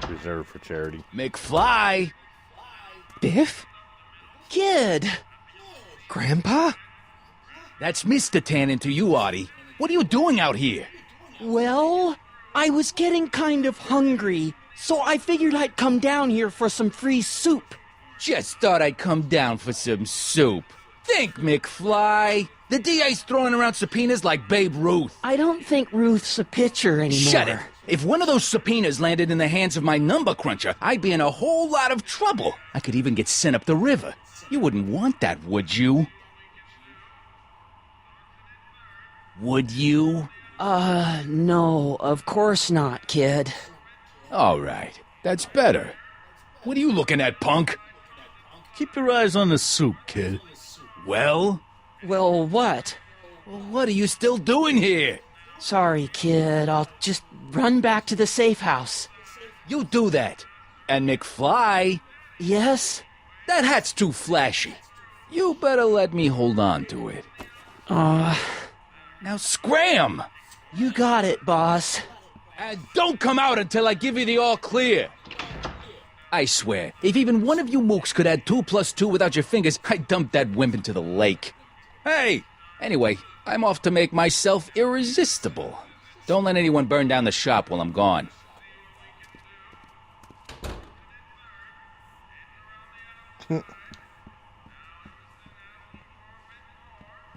Reserved for charity. McFly! Biff? Kid! Grandpa? That's Mr. Tannen to you, Artie. What are you doing out here? Well, I was getting kind of hungry, so I figured I'd come down here for some free soup. Just thought I'd come down for some soup. Think, McFly. The DA's throwing around subpoenas like Babe Ruth. I don't think Ruth's a pitcher anymore. Shut it. If one of those subpoenas landed in the hands of my number cruncher, I'd be in a whole lot of trouble. I could even get sent up the river. You wouldn't want that, would you? Would you? No, of course not, kid. All right. That's better. What are you looking at, punk? Keep your eyes on the soup, kid. Well? Well, what? Well, what are you still doing here? Sorry, kid. I'll just run back to the safe house. You do that. And McFly? Yes? That hat's too flashy. You better let me hold on to it. Now scram! You got it, boss. And don't come out until I give you the all clear. I swear, if even one of you mooks could add 2 + 2 without your fingers, I'd dump that wimp into the lake. Hey! Anyway, I'm off to make myself irresistible. Don't let anyone burn down the shop while I'm gone.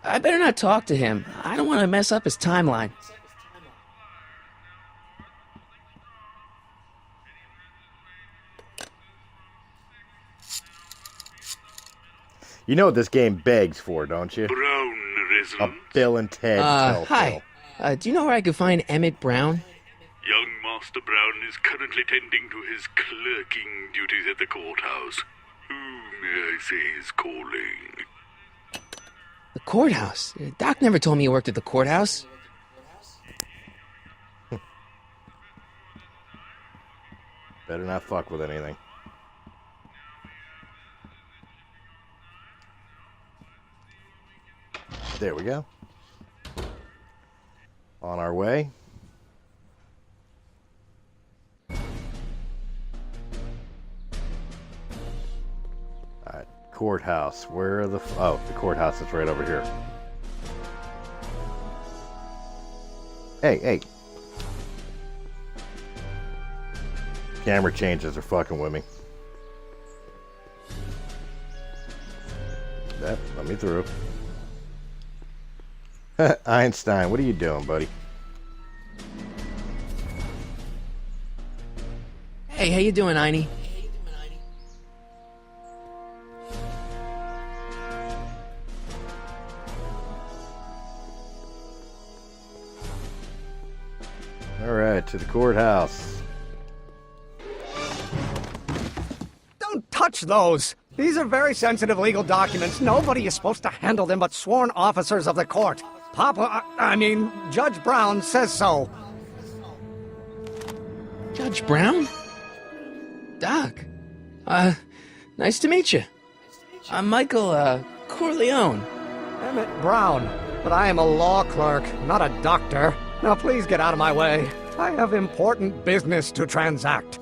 I better not talk to him. I don't want to mess up his timeline. You know what this game begs for, don't you? Brown A Bill and Ted Hi. Do you know where I could find Emmett Brown? Young Master Brown is currently tending to his clerking duties at the courthouse. Who may I say is calling? The courthouse? Doc never told me he worked at the courthouse. Better not fuck with anything. There we go. On our way. Alright, courthouse. Where are the... Oh, the courthouse is right over here. Hey, hey. Camera changes are fucking with me. That, let me through. Einstein, what are you doing, buddy? Hey, how you doing, Einie? Alright, to the courthouse. Don't touch those! These are very sensitive legal documents. Nobody is supposed to handle them but sworn officers of the court. Judge Brown says so. Judge Brown? Doc. Nice to meet you. I'm Michael, Corleone. Emmett Brown. But I am a law clerk, not a doctor. Now please get out of my way. I have important business to transact.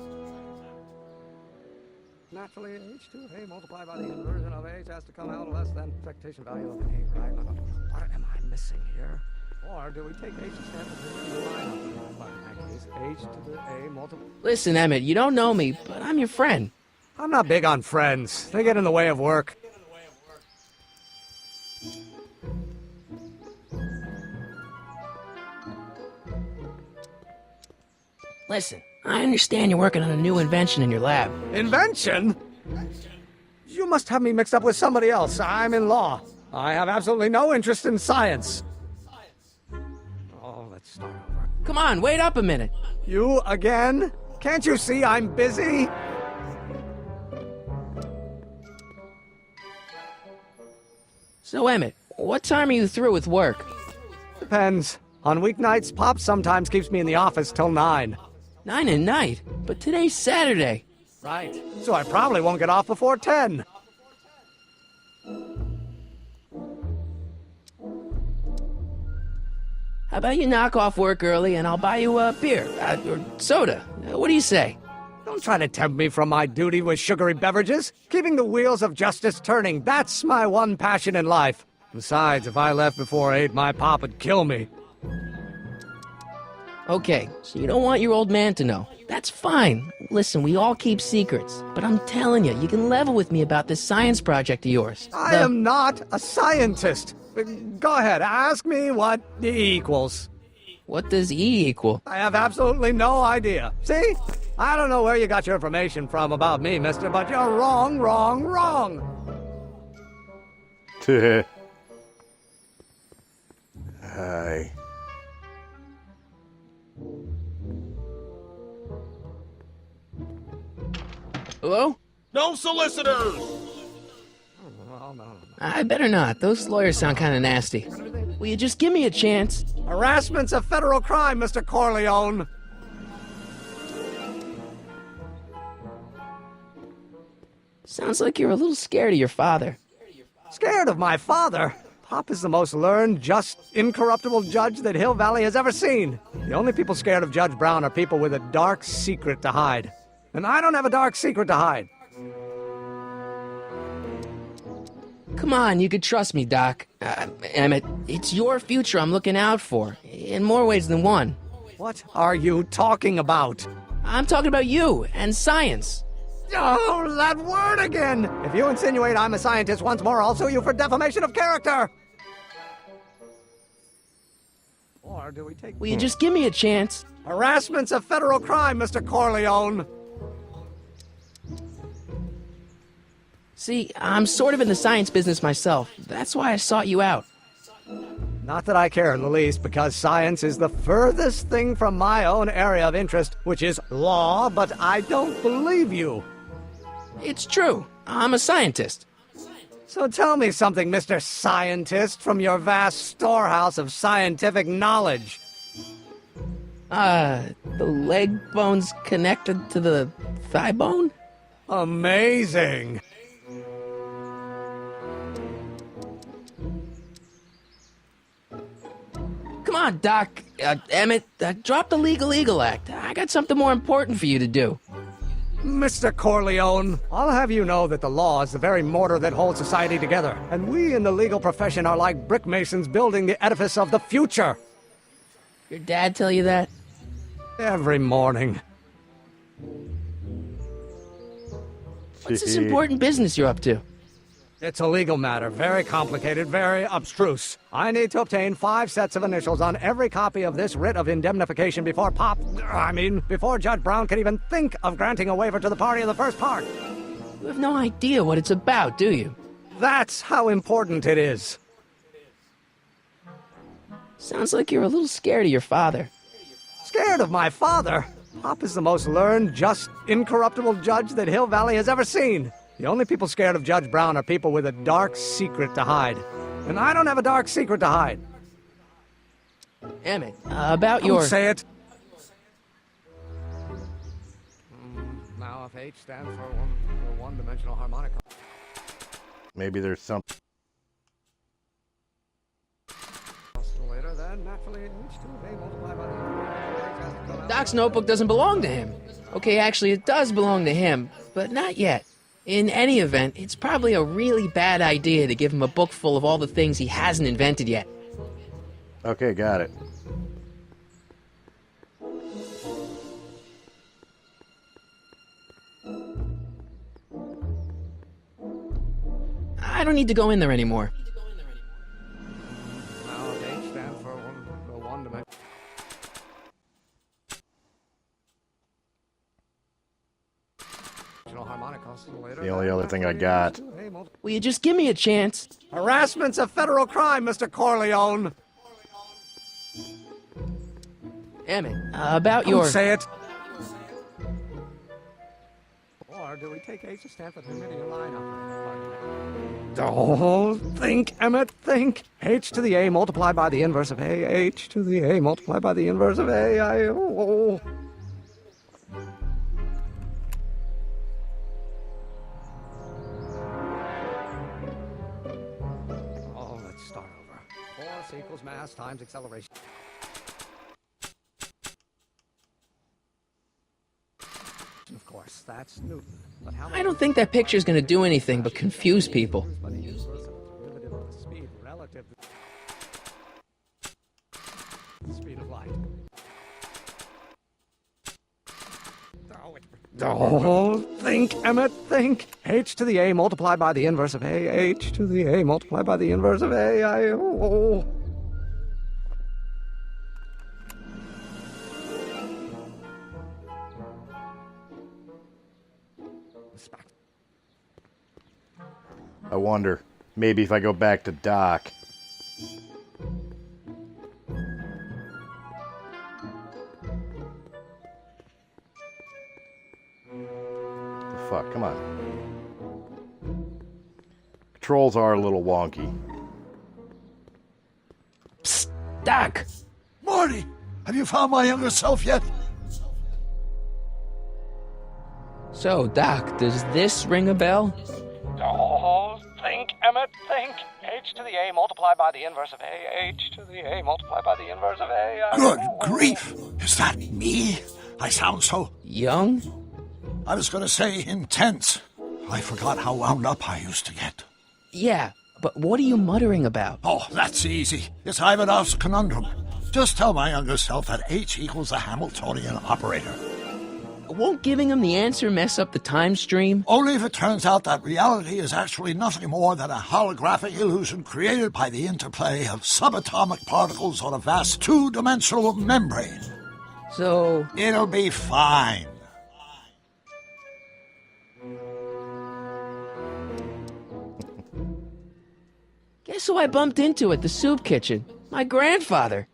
Naturally, H2A multiplied by the inversion of H has to come out less than expectation value of A, right? What am I missing here? Or do we take H and the line up? Well, in that case, H to the A multiplied... Listen, Emmett, you don't know me, but I'm your friend. I'm not big on friends. They get in the way of work. Listen, I understand you're working on a new invention in your lab. Invention? You must have me mixed up with somebody else. I'm in law. I have absolutely no interest in science. Oh, let's start over. Come on, wait up a minute. You again? Can't you see I'm busy? So, Emmett, what time are you through with work? Depends. On weeknights, Pop sometimes keeps me in the office till 9. 9 at night? But today's Saturday. Right. So I probably won't get off before 10. How about you knock off work early and I'll buy you a beer, or soda. What do you say? Don't try to tempt me from my duty with sugary beverages. Keeping the wheels of justice turning, that's my one passion in life. Besides, if I left before 8, my pop would kill me. Okay, so you don't want your old man to know. That's fine. Listen, we all keep secrets. But I'm telling you, you can level with me about this science project of yours. I am not a scientist. Go ahead, ask me what E equals. What does E equal? I have absolutely no idea. See? I don't know where you got your information from about me, mister, but you're wrong, wrong, wrong. Hi. Hello? No solicitors! I better not. Those lawyers sound kind of nasty. Will you just give me a chance? Harassment's a federal crime, Mr. Corleone. Sounds like you're a little scared of your father. Scared of my father? Pop is the most learned, just, incorruptible judge that Hill Valley has ever seen. The only people scared of Judge Brown are people with a dark secret to hide. And I don't have a dark secret to hide. Come on, you could trust me, Doc. Emmett, it's your future I'm looking out for, in more ways than one. What are you talking about? I'm talking about you and science. Oh, that word again! If you insinuate I'm a scientist once more, I'll sue you for defamation of character! Or do we take... Will you just give me a chance? Harassment's a federal crime, Mr. Corleone. See, I'm sort of in the science business myself. That's why I sought you out. Not that I care in the least, because science is the furthest thing from my own area of interest, which is law, but I don't believe you. It's true. I'm a scientist. So tell me something, Mr. Scientist, from your vast storehouse of scientific knowledge. The leg bone's connected to the thigh bone? Amazing. Come on, Doc. Emmett, drop the Legal Eagle Act. I got something more important for you to do. Mr. Corleone, I'll have you know that the law is the very mortar that holds society together, and we in the legal profession are like brick masons building the edifice of the future. Your dad tell you that? Every morning. What's this important business you're up to? It's a legal matter, very complicated, very abstruse. I need to obtain 5 sets of initials on every copy of this writ of indemnification before before Judge Brown can even think of granting a waiver to the party in the first part. You have no idea what it's about, do you? That's how important it is. Sounds like you're a little scared of your father. Scared of my father? Pop is the most learned, just, incorruptible judge that Hill Valley has ever seen. The only people scared of Judge Brown are people with a dark secret to hide. And I don't have a dark secret to hide. Emmett, about Don't say it. Now if H stands for one-dimensional harmonic... Maybe there's some... Doc's notebook doesn't belong to him. Okay, actually, it does belong to him, but not yet. In any event, it's probably a really bad idea to give him a book full of all the things he hasn't invented yet. Okay, got it. I don't need to go in there anymore. Now if H stands for one-dimensional... original harmonicas. The only other thing I got. Will you just give me a chance? Harassment's a federal crime, Mr. Corleone. Emmett, about Don't your... say it. Or do we take H to stand for the Meridian lineup? Don't think, Emmett, think. H to the A multiplied by the inverse of A. H to the A multiplied by the inverse of A. Oh. Oh, let's start over. Force equals mass times acceleration. Of course, that's Newton. But how I don't think that picture's gonna do anything but confuse people. speed relative to the speed of light. Don't think, Emmett, think. H to the A multiplied by the inverse of A. H to the A multiplied by the inverse of A. Oh. I wonder, maybe if I go back to Doc. The fuck, come on. Controls are a little wonky. Psst, Doc! Marty, have you found my younger self yet? So, Doc, does this ring a bell? Oh, think, Emmett, think. H to the A multiplied by the inverse of A. H to the A multiplied by the inverse of A. Good grief! Is that me? I sound so... Young? I was going to say intense. I forgot how wound up I used to get. Yeah, but what are you muttering about? Oh, that's easy. It's Ivanov's conundrum. Just tell my younger self that H equals a Hamiltonian operator. Won't giving him the answer mess up the time stream? Only if it turns out that reality is actually nothing more than a holographic illusion created by the interplay of subatomic particles on a vast two-dimensional membrane. So... It'll be fine. Guess who I bumped into at the soup kitchen? My grandfather.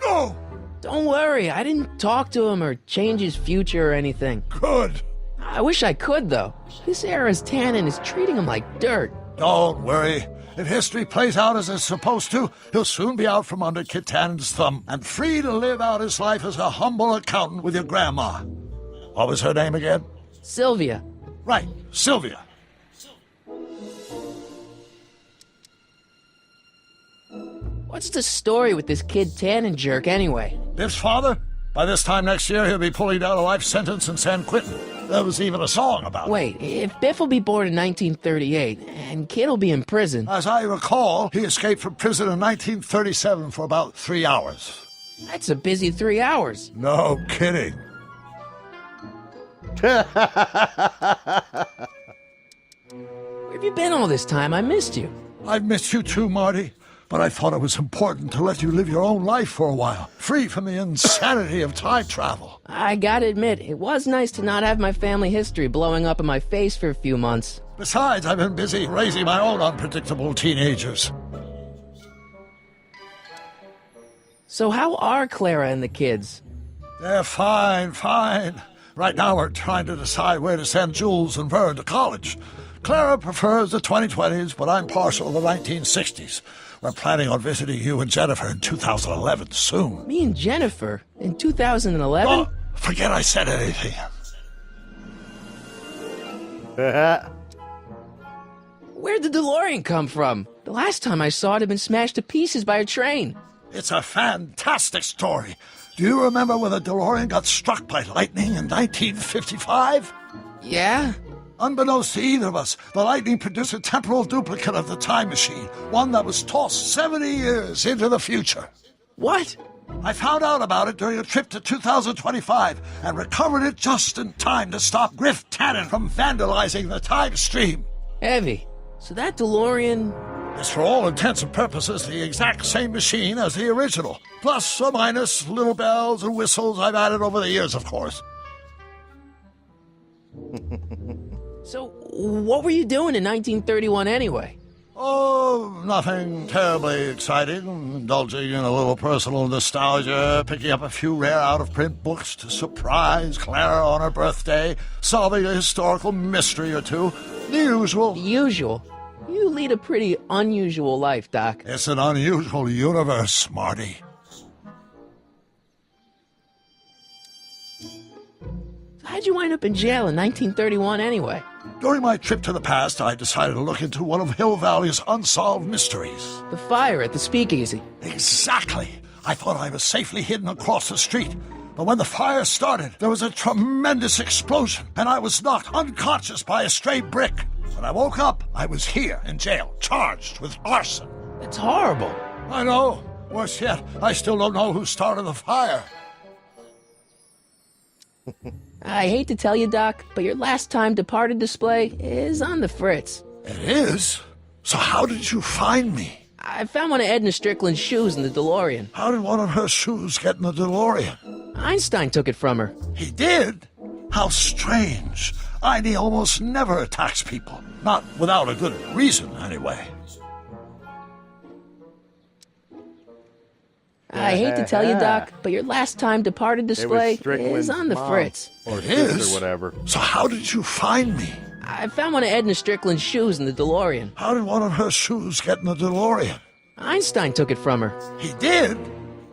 No! Don't worry, I didn't talk to him or change his future or anything. Good. I wish I could, though. This era's Tannen is treating him like dirt. Don't worry. If history plays out as it's supposed to, he'll soon be out from under Kit Tannen's thumb and free to live out his life as a humble accountant with your grandma. What was her name again? Sylvia. Right, Sylvia. What's the story with this kid Tannen jerk, anyway? Biff's father? By this time next year, he'll be pulling down a life sentence in San Quentin. There was even a song about it. Wait, if Biff will be born in 1938, and Kid will be in prison... As I recall, he escaped from prison in 1937 for about 3 hours. That's a busy 3 hours. No kidding. Where have you been all this time? I missed you. I've missed you too, Marty. But I thought it was important to let you live your own life for a while, free from the insanity of time travel. I gotta admit, it was nice to not have my family history blowing up in my face for a few months. Besides, I've been busy raising my own unpredictable teenagers. So how are Clara and the kids? They're fine. Right now we're trying to decide where to send Jules and Vern to college. Clara prefers the 2020s, but I'm partial to the 1960s. We're planning on visiting you and Jennifer in 2011 soon. Me and Jennifer? In 2011? Oh, forget I said anything. Where'd the DeLorean come from? The last time I saw it had been smashed to pieces by a train. It's a fantastic story. Do you remember when the DeLorean got struck by lightning in 1955? Yeah? Unbeknownst to either of us, the lightning produced a temporal duplicate of the time machine, one that was tossed 70 years into the future. What? I found out about it during a trip to 2025 and recovered it just in time to stop Griff Tannen from vandalizing the time stream. Heavy. So that DeLorean... is for all intents and purposes the exact same machine as the original. Plus or minus little bells and whistles I've added over the years, of course. So, what were you doing in 1931 anyway? Oh, nothing terribly exciting. Indulging in a little personal nostalgia, picking up a few rare out-of-print books to surprise Clara on her birthday, solving a historical mystery or two. The usual. The usual? You lead a pretty unusual life, Doc. It's an unusual universe, Marty. How'd you wind up in jail in 1931 anyway? During my trip to the past, I decided to look into one of Hill Valley's unsolved mysteries. The fire at the Speakeasy. Exactly. I thought I was safely hidden across the street. But when the fire started, there was a tremendous explosion, and I was knocked unconscious by a stray brick. When I woke up, I was here in jail, charged with arson. That's horrible. I know. Worse yet, I still don't know who started the fire. I hate to tell you, Doc, but your last time departed display is on the fritz. It is? So how did you find me? I found one of Edna Strickland's shoes in the DeLorean. How did one of her shoes get in the DeLorean? Einstein took it from her. He did? How strange. Ida almost never attacks people. Not without a good reason, anyway. I hate to tell you, Doc, but your last time departed display is on the fritz. Or it is? Or whatever. So how did you find me? I found one of Edna Strickland's shoes in the DeLorean. How did one of her shoes get in the DeLorean? Einstein took it from her. He did?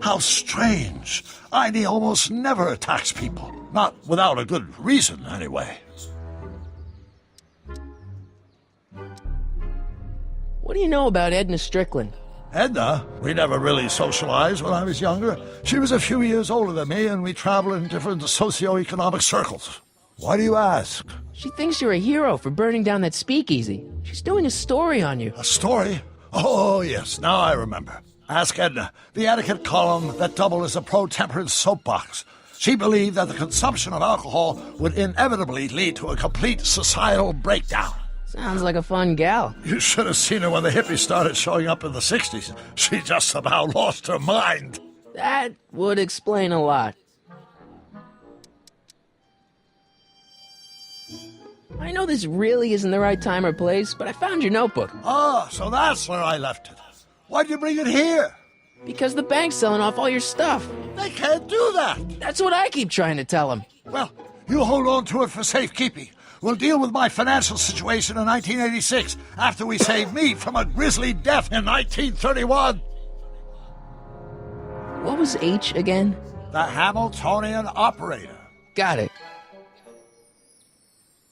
How strange. Ida almost never attacks people. Not without a good reason, anyway. What do you know about Edna Strickland? Edna? We never really socialized when I was younger. She was a few years older than me, and we traveled in different socioeconomic circles. Why do you ask? She thinks you're a hero for burning down that speakeasy. She's doing a story on you. A story? Oh, yes, now I remember. Ask Edna, the etiquette column that doubled as a pro-temperance soapbox. She believed that the consumption of alcohol would inevitably lead to a complete societal breakdown. Sounds like a fun gal. You should have seen her when the hippies started showing up in the 60s. She just about lost her mind. That would explain a lot. I know this really isn't the right time or place, but I found your notebook. Ah, so that's where I left it. Why'd you bring it here? Because the bank's selling off all your stuff. They can't do that. That's what I keep trying to tell them. Well, you hold on to it for safekeeping. We'll deal with my financial situation in 1986 after we save me from a grisly death in 1931. What was H again? The Hamiltonian operator. Got it.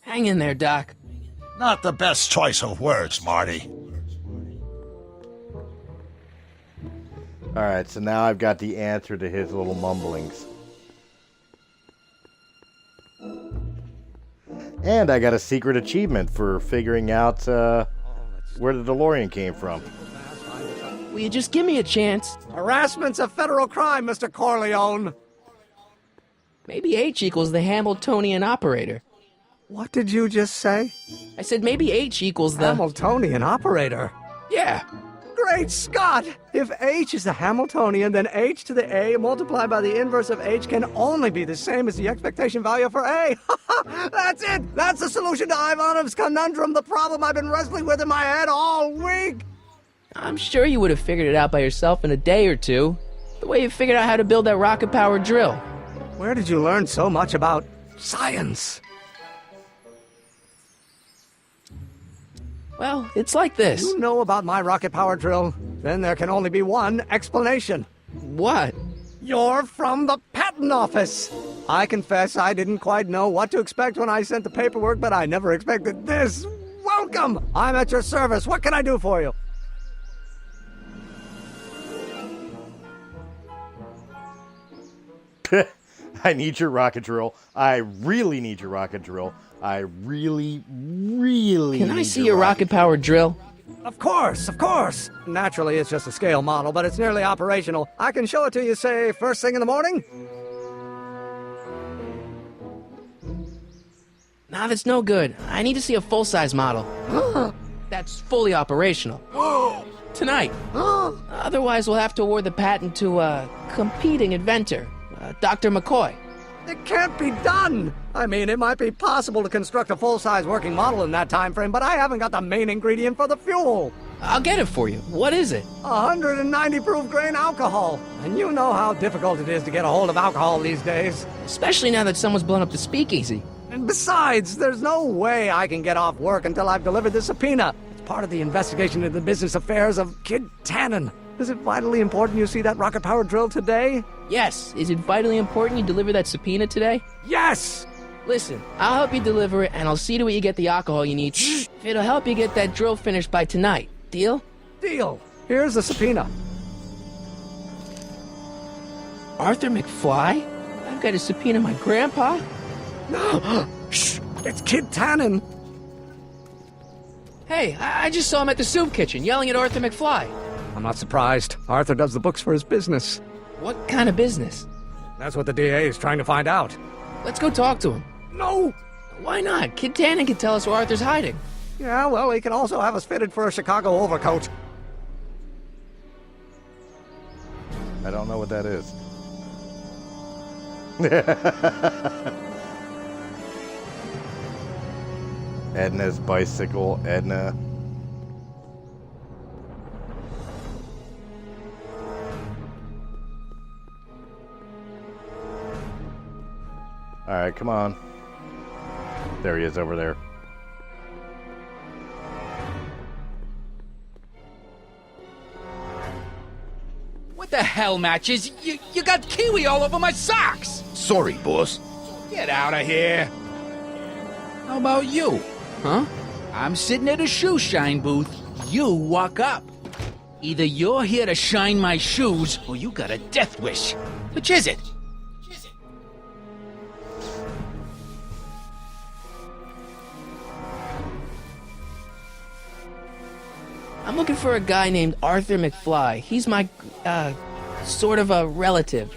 Hang in there, Doc. Not the best choice of words, Marty. Alright, so now I've got the answer to his little mumblings. And I got a secret achievement for figuring out where the DeLorean came from. Will you just give me a chance? Harassment's a federal crime, Mr. Corleone. Maybe H equals the Hamiltonian operator. What did you just say? I said maybe H equals the... Hamiltonian operator? Yeah. Great Scott! If H is the Hamiltonian, then H to the A multiplied by the inverse of H can only be the same as the expectation value for A. That's it! That's the solution to Ivanov's conundrum, the problem I've been wrestling with in my head all week! I'm sure you would have figured it out by yourself in a day or two. The way you figured out how to build that rocket-powered drill. Where did you learn so much about science? Well, it's like this. You know about my rocket power drill? Then there can only be one explanation. What? You're from the patent office. I confess I didn't quite know what to expect when I sent the paperwork, but I never expected this. Welcome! I'm at your service. What can I do for you? I need your rocket drill. I really need your rocket drill. I really Can I see your rocket-powered drill? Of course, of course. Naturally, it's just a scale model, but it's nearly operational. I can show it to you, say, first thing in the morning? Nah, that's no good. I need to see a full-size model. That's fully operational. Tonight. Otherwise, we'll have to award the patent to a competing inventor, Dr. McCoy. It can't be done! I mean, it might be possible to construct a full-size working model in that time frame, but I haven't got the main ingredient for the fuel. I'll get it for you. What is it? 190 proof grain alcohol. And you know how difficult it is to get a hold of alcohol these days. Especially now that someone's blown up the speakeasy. And besides, there's no way I can get off work until I've delivered the subpoena. It's part of the investigation into the business affairs of Kid Tannen. Is it vitally important you see that rocket-powered drill today? Yes. Is it vitally important you deliver that subpoena today? Yes! Listen, I'll help you deliver it, and I'll see to it you get the alcohol you need. If it'll help you get that drill finished by tonight. Deal? Deal. Here's the subpoena. Arthur McFly? I've got to subpoena my grandpa? No! Shh! It's Kid Tannen! Hey, I just saw him at the soup kitchen, yelling at Arthur McFly. I'm not surprised. Arthur does the books for his business. What kind of business? That's what the DA is trying to find out. Let's go talk to him. No! Why not? Kid Tannen can tell us where Arthur's hiding. Yeah, well, he can also have us fitted for a Chicago overcoat. I don't know what that is. Edna's bicycle, Edna. Alright, come on. There he is over there. What the hell, Matches? You got kiwi all over my socks! Sorry, boss. Get out of here! How about you? Huh? I'm sitting at a shoe shine booth. You walk up. Either you're here to shine my shoes, or you got a death wish. Which is it? I'm looking for a guy named Arthur McFly. He's my, sort of a relative.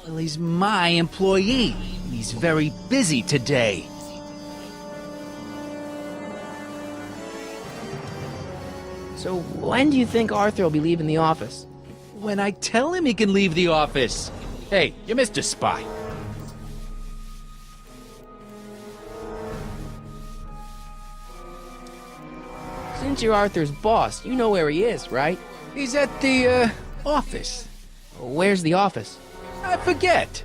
Well, he's my employee. He's very busy today. So when do you think Arthur will be leaving the office? When I tell him he can leave the office. Hey, you Mr. Spy. Since you're Arthur's boss, you know where he is, right? He's at the, office. Where's the office? I forget.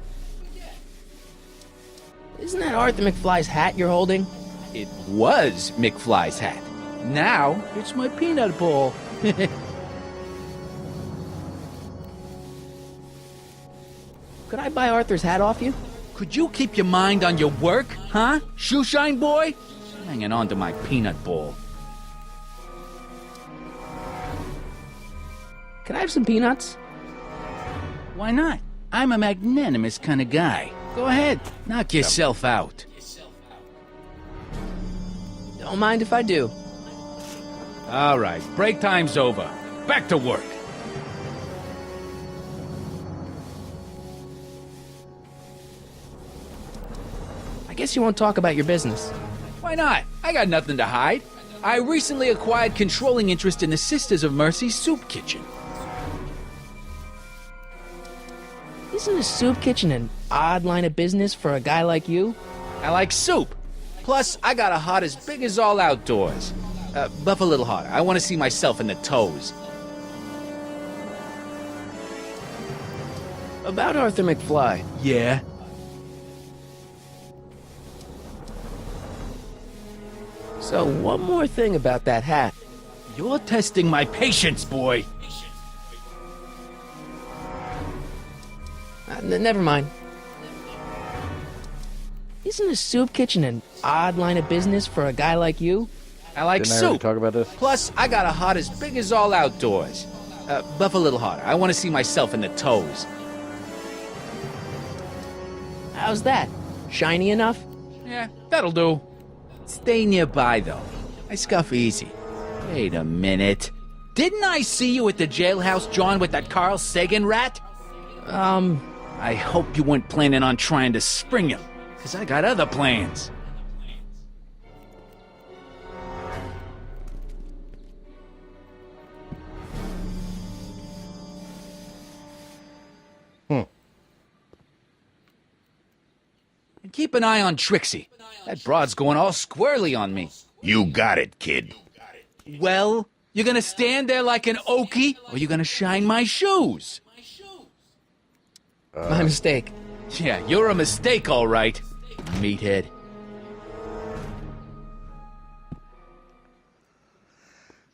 Isn't that Arthur McFly's hat you're holding? It was McFly's hat. Now, it's my peanut bowl. Could I buy Arthur's hat off you? Could you keep your mind on your work, huh? Shoeshine boy? Hanging on to my peanut bowl. Can I have some peanuts? Why not? I'm a magnanimous kind of guy. Go ahead, knock yourself out. Don't mind if I do. All right, break time's over. Back to work. I guess you won't talk about your business. Why not? I got nothing to hide. I recently acquired controlling interest in the Sisters of Mercy soup kitchen. Isn't a soup kitchen an odd line of business for a guy like you? I like soup. Plus, I got a heart as big as all outdoors. Buff a little harder. I want to see myself in the toes. About Arthur McFly. Yeah? So, one more thing about that hat. You're testing my patience, boy. Never mind. Isn't a soup kitchen an odd line of business for a guy like you? I like Didn't I already soup. talk about this? Plus, I got a heart as big as all outdoors. Buff a little harder. I want to see myself in the toes. How's that? Shiny enough? Yeah, that'll do. Stay nearby, though. I scuff easy. Wait a minute. Didn't I see you at the jailhouse, John, with that Carl Sagan rat? I hope you weren't planning on trying to spring him, because I got other plans. keep an eye on Trixie. That broad's going all squirrely on me. You got it, kid. Well, you gonna stand there like an okie, or you gonna shine my shoes? My mistake. Yeah, you're a mistake, all right, meathead.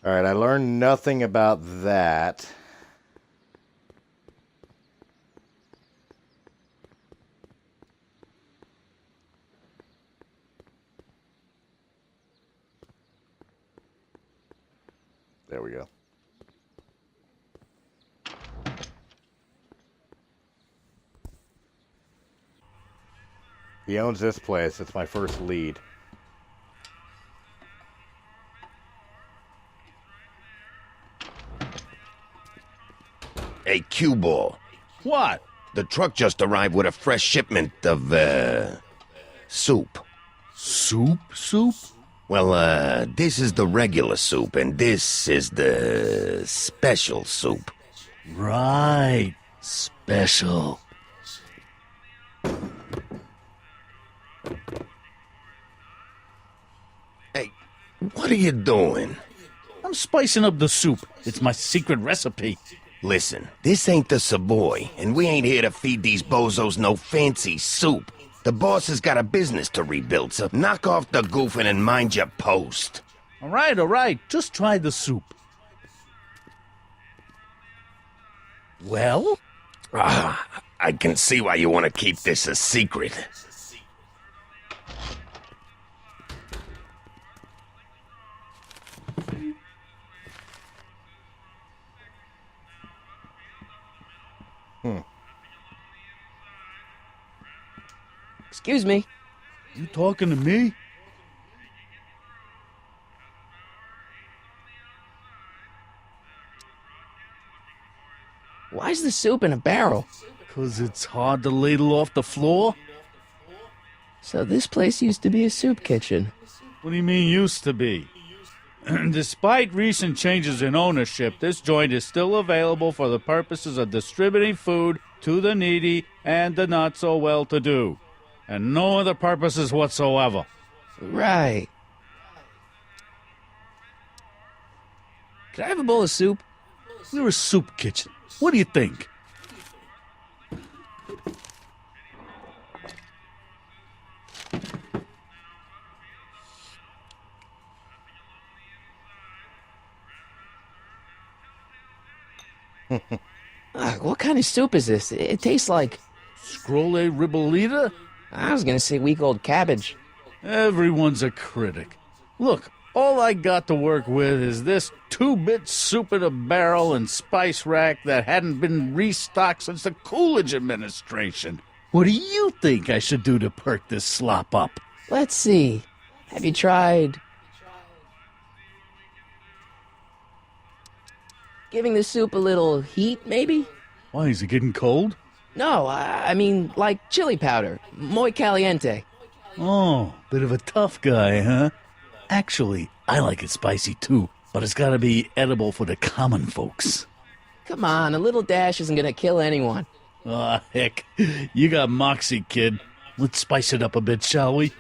All right, I learned nothing about that. There we go. He owns this place. It's my first lead. Hey, Q-Ball. What? The truck just arrived with a fresh shipment of, soup. Soup? Well, this is the regular soup, and this is the special soup. Right. Special. Hey, what are you doing? I'm spicing up the soup. It's my secret recipe. Listen, this ain't the Savoy, and we ain't here to feed these bozos no fancy soup. The boss has got a business to rebuild, so knock off the goofing and mind your post. All right. Just try the soup. Well? I can see why you want to keep this a secret. Excuse me. You talking to me? Why's the soup in a barrel? 'Cause it's hard to ladle off the floor? So this place used to be a soup kitchen. What do you mean used to be? Despite recent changes in ownership, this joint is still available for the purposes of distributing food to the needy and the not-so-well-to-do. And no other purposes whatsoever. Right. Could I have a bowl of soup? We're a soup kitchen. What do you think? What kind of soup is this? It tastes like... Scrolle ribollita? I was gonna say week-old cabbage. Everyone's a critic. Look, all I got to work with is this 2-bit soup in a barrel and spice rack that hadn't been restocked since the Coolidge administration. What do you think I should do to perk this slop up? Let's see. Have you tried... giving the soup a little heat, maybe? Why, is it getting cold? No, I mean, like chili powder. Muy caliente. Oh, bit of a tough guy, huh? Actually, I like it spicy too, but it's gotta be edible for the common folks. Come on, a little dash isn't gonna kill anyone. Aw, heck. You got moxie, kid. Let's spice it up a bit, shall we?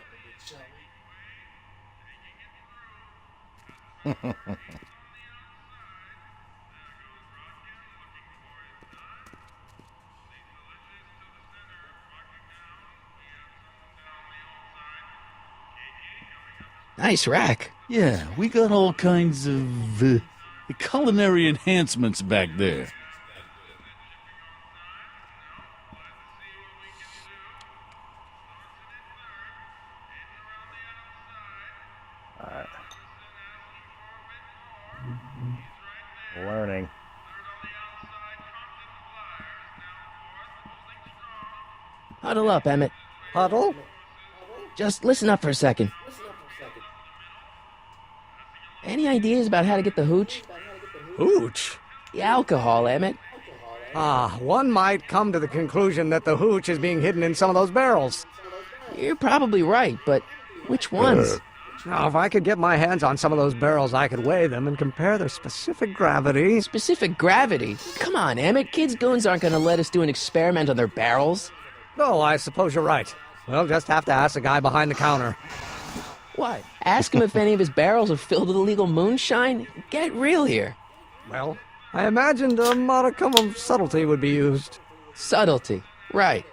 Nice rack. Yeah, we got all kinds of culinary enhancements back there. Alright. Learning. Huddle up, Emmett. Huddle? Just listen up for a second. Any ideas about how to get the hooch? Hooch? The alcohol, Emmett. One might come to the conclusion that the hooch is being hidden in some of those barrels. You're probably right, but which ones? Now, if I could get my hands on some of those barrels, I could weigh them and compare their specific gravity. Specific gravity? Come on, Emmett. Kids' goons aren't going to let us do an experiment on their barrels. No, I suppose you're right. Well, just have to ask the guy behind the counter. What? Ask him if any of his barrels are filled with illegal moonshine? Get real here. Well, I imagined a modicum of subtlety would be used. Subtlety. Right.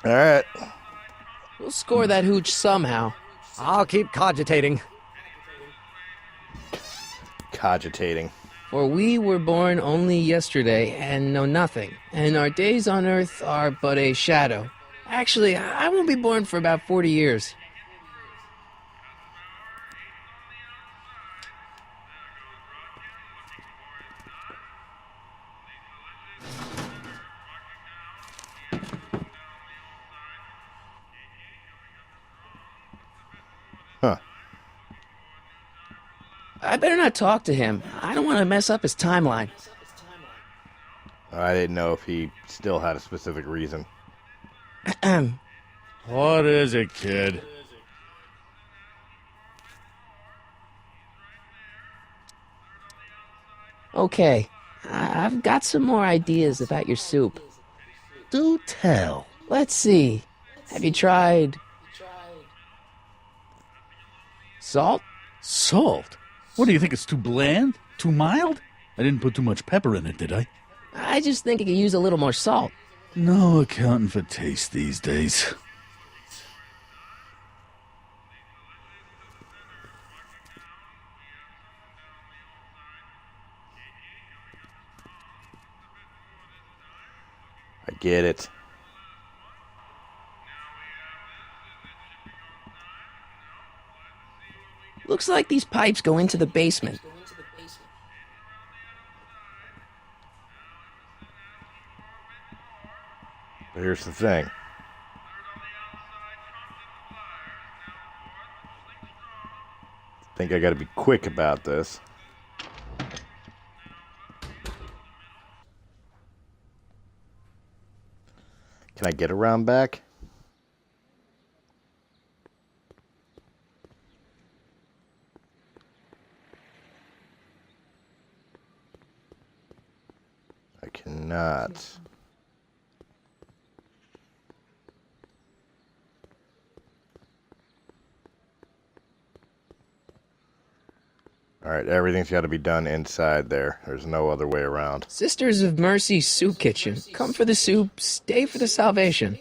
All right. We'll score that hooch somehow. I'll keep cogitating. Cogitating. For we were born only yesterday and know nothing, and our days on earth are but a shadow. Actually, I won't be born for about 40 years. Huh. I better not talk to him. I don't want to mess up his timeline. I didn't know if he still had a specific reason. What is it, kid? Okay, I've got some more ideas about your soup. Do tell. Let's see. Have you tried salt? Salt? What do you think, it's too bland? Too mild? I didn't put too much pepper in it, did I? I just think it could use a little more salt. No accounting for taste these days. I get it. Looks like these pipes go into the basement. But here's the thing. I think I gotta be quick about this. Can I get around back? I cannot. Alright, everything's got to be done inside there. There's no other way around. Sisters of Mercy Soup Kitchen. Come for the soup, stay for the salvation.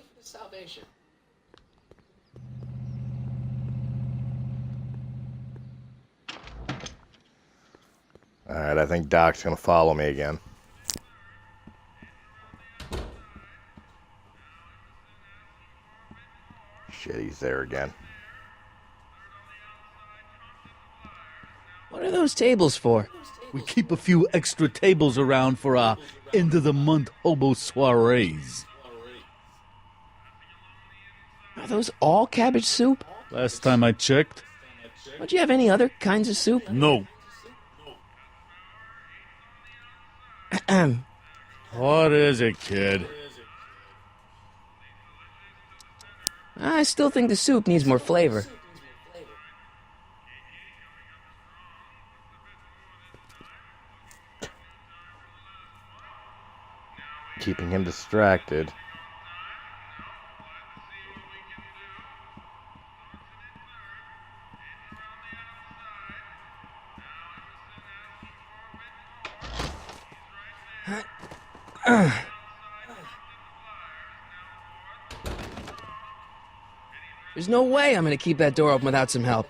Alright, I think Doc's going to follow me again. Shit, he's there again. What are those tables for? We keep a few extra tables around for our end-of-the-month hobo soirees. Are those all cabbage soup? Last time I checked. Don't you have any other kinds of soup? No. What is it, kid? I still think the soup needs more flavor. Keeping him distracted. There's no way I'm gonna keep that door open without some help.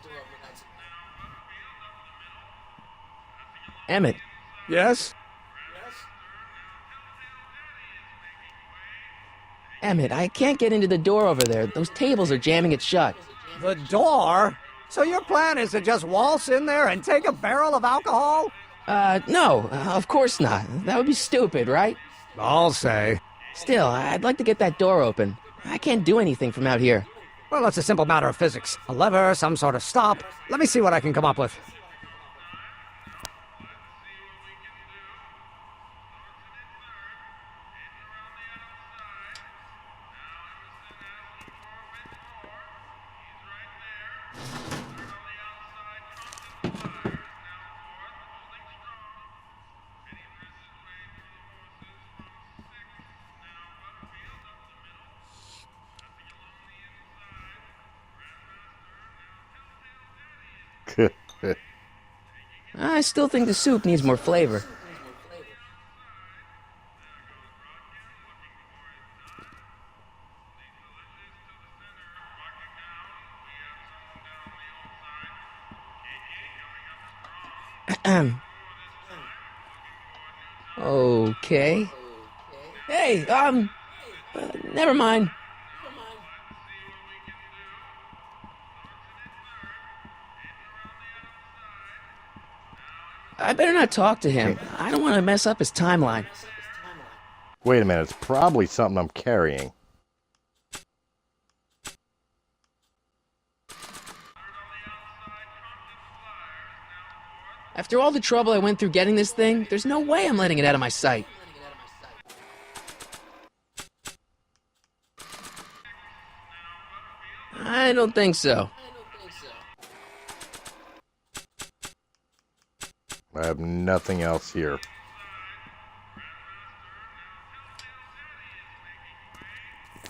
Emmett. Yes? Emmett, I can't get into the door over there. Those tables are jamming it shut. The door? So your plan is to just waltz in there and take a barrel of alcohol? No, of course not. That would be stupid, right? I'll say. Still, I'd like to get that door open. I can't do anything from out here. Well, it's a simple matter of physics. A lever, some sort of stop. Let me see what I can come up with. I still think the soup needs more flavor. Okay. Hey, never mind. I better not talk to him. I don't want to mess up his timeline. Wait a minute, it's probably something I'm carrying. After all the trouble I went through getting this thing, there's no way I'm letting it out of my sight. I don't think so. I have nothing else here.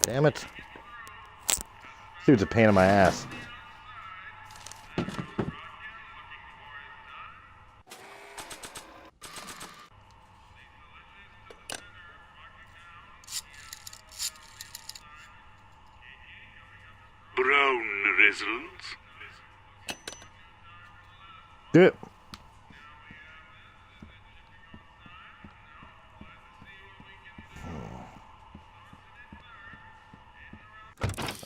Damn it. Dude's a pain in my ass. Brown residents. Do it.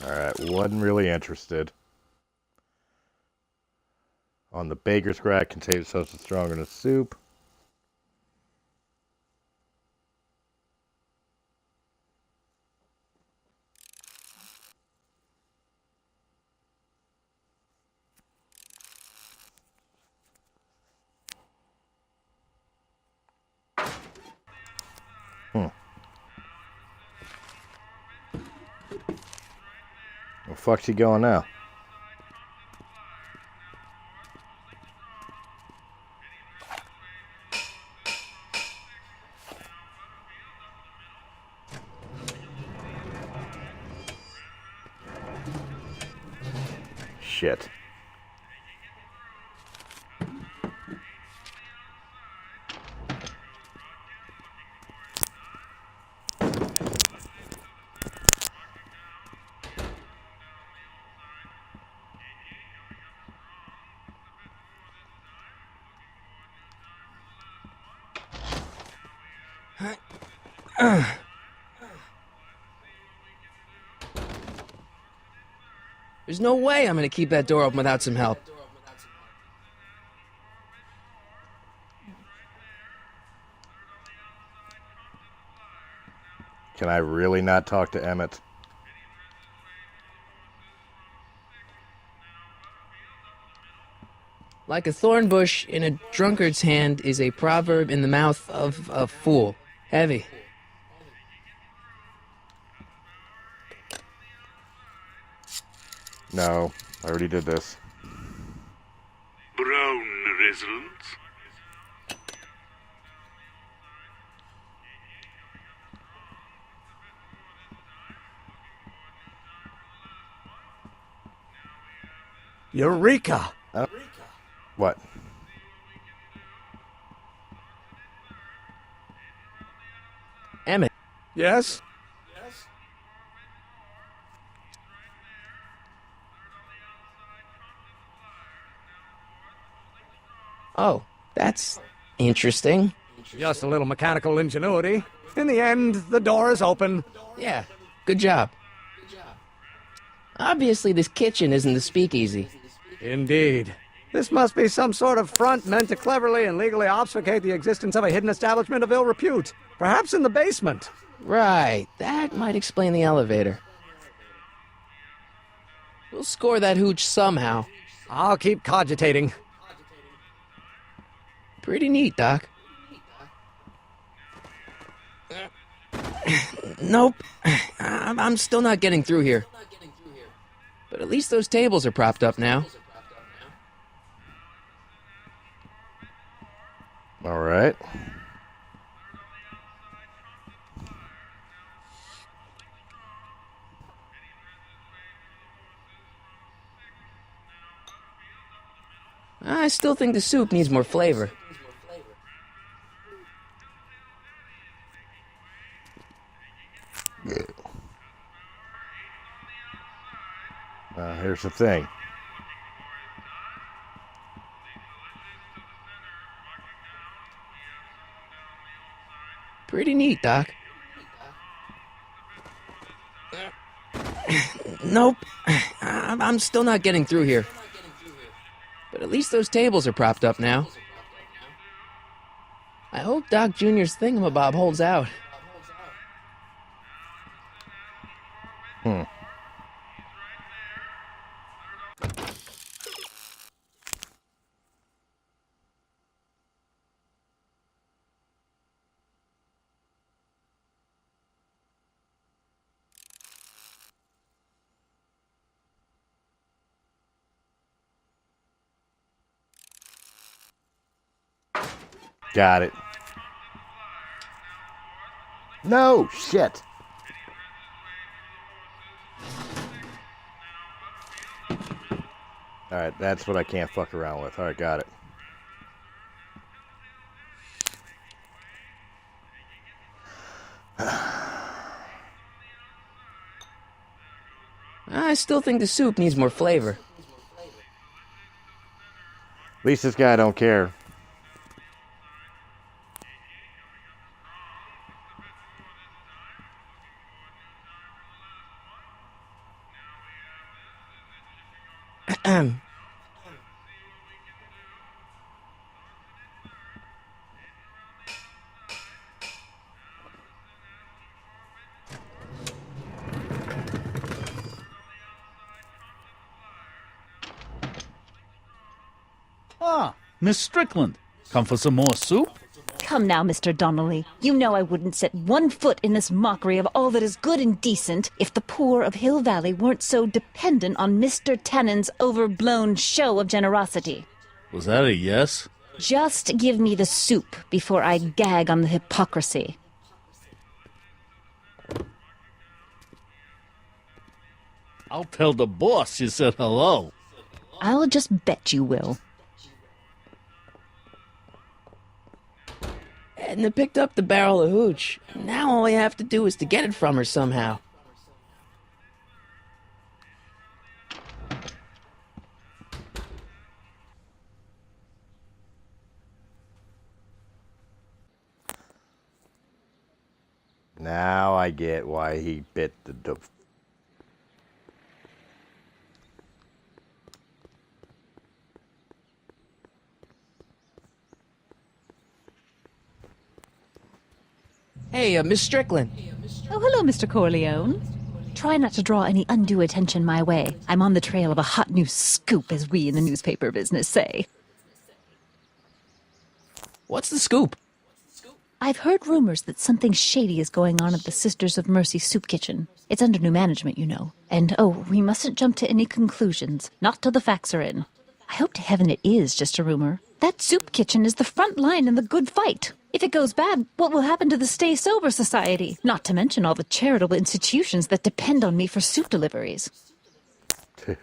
Alright, wasn't really interested. On the baker's crack, contains substance stronger than soup. Where the fuck's he going now? Shit. There's no way I'm gonna keep that door open without some help. Can I really not talk to Emmett? Like a thorn bush in a drunkard's hand is a proverb in the mouth of a fool. Heavy. No, I already did this. Brown residents. Eureka! What? Emmett. Yes? Oh, that's interesting. Just a little mechanical ingenuity. In the end, the door is open. Yeah, good job. Obviously, this kitchen isn't the speakeasy. Indeed. This must be some sort of front meant to cleverly and legally obfuscate the existence of a hidden establishment of ill repute. Perhaps in the basement. Right, that might explain the elevator. We'll score that hooch somehow. I'll keep cogitating. Pretty neat, Doc. Nope. I'm still not getting through here. But at least those tables are propped up now. All right. I still think the soup needs more flavor. Here's the thing. Pretty neat, Doc. Nope. I'm still not getting through here. But at least those tables are propped up now. I hope Doc Jr.'s thingamabob holds out. Got it. No, shit. Alright, that's what I can't fuck around with. Alright, got it. I still think the soup needs more flavor. At least this guy don't care. Ah, Miss Strickland. Come for some more soup? Come now, Mr. Donnelly. You know I wouldn't set one foot in this mockery of all that is good and decent if the poor of Hill Valley weren't so dependent on Mr. Tannen's overblown show of generosity. Was that a yes? Just give me the soup before I gag on the hypocrisy. I'll tell the boss you said hello. I'll just bet you will. Edna picked up the barrel of hooch. Now all I have to do is to get it from her somehow. Now I get why he bit the dope. Hey, Miss Strickland. Oh, hello, Mr. Corleone. Try not to draw any undue attention my way. I'm on the trail of a hot new scoop, as we in the newspaper business say. What's the scoop? I've heard rumors that something shady is going on at the Sisters of Mercy soup kitchen. It's under new management, you know. And, oh, we mustn't jump to any conclusions. Not till the facts are in. I hope to heaven it is just a rumor. That soup kitchen is the front line in the good fight. If it goes bad, what will happen to the Stay Sober Society? Not to mention all the charitable institutions that depend on me for soup deliveries. You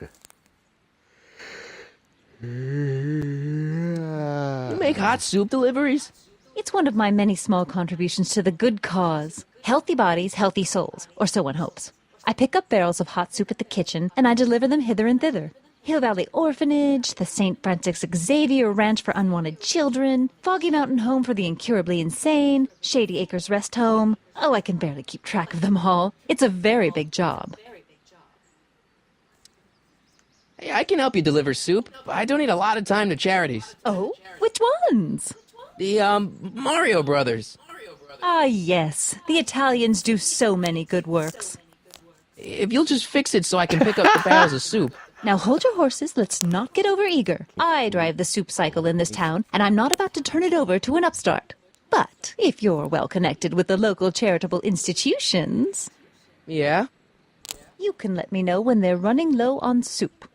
make hot soup deliveries? It's one of my many small contributions to the good cause. Healthy bodies, healthy souls, or so one hopes. I pick up barrels of hot soup at the kitchen, and I deliver them hither and thither. Hill Valley Orphanage, the St. Francis Xavier Ranch for Unwanted Children, Foggy Mountain Home for the Incurably Insane, Shady Acres Rest Home. Oh, I can barely keep track of them all. It's a very big job. Hey, I can help you deliver soup. I donate a lot of time to charities. Oh? Which ones? The, Mario Brothers. Ah, yes. The Italians do so many good works. If you'll just fix it so I can pick up the barrels of soup. Now hold your horses, let's not get overeager. I drive the soup cycle in this town, and I'm not about to turn it over to an upstart. But if you're well connected with the local charitable institutions... Yeah? You can let me know when they're running low on soup.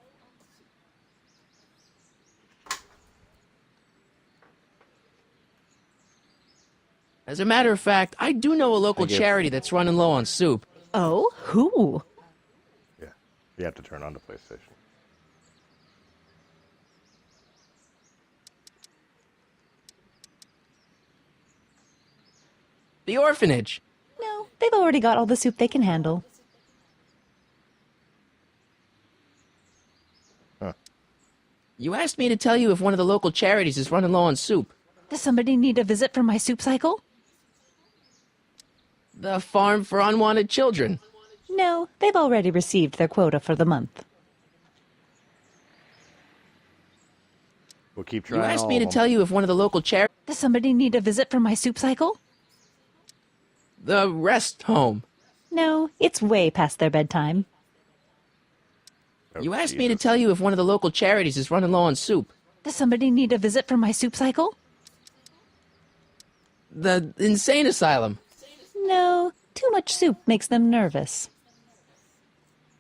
As a matter of fact, I do know a local charity that's running low on soup. Oh? Who? Yeah, you have to turn on the PlayStation. The orphanage. No, they've already got all the soup they can handle. You asked me to tell you if one of the local charities is running low on soup. Does somebody need a visit from my soup cycle? The Farm for Unwanted Children. No, they've already received their quota for the month. We'll keep You trying. asked me to tell you if one of the local charities... Does somebody need a visit from my soup cycle? The Rest Home. No, it's way past their bedtime. You asked me to tell you if one of the local charities is running low on soup. Does somebody need a visit from my soup cycle? The Insane Asylum. No, too much soup makes them nervous.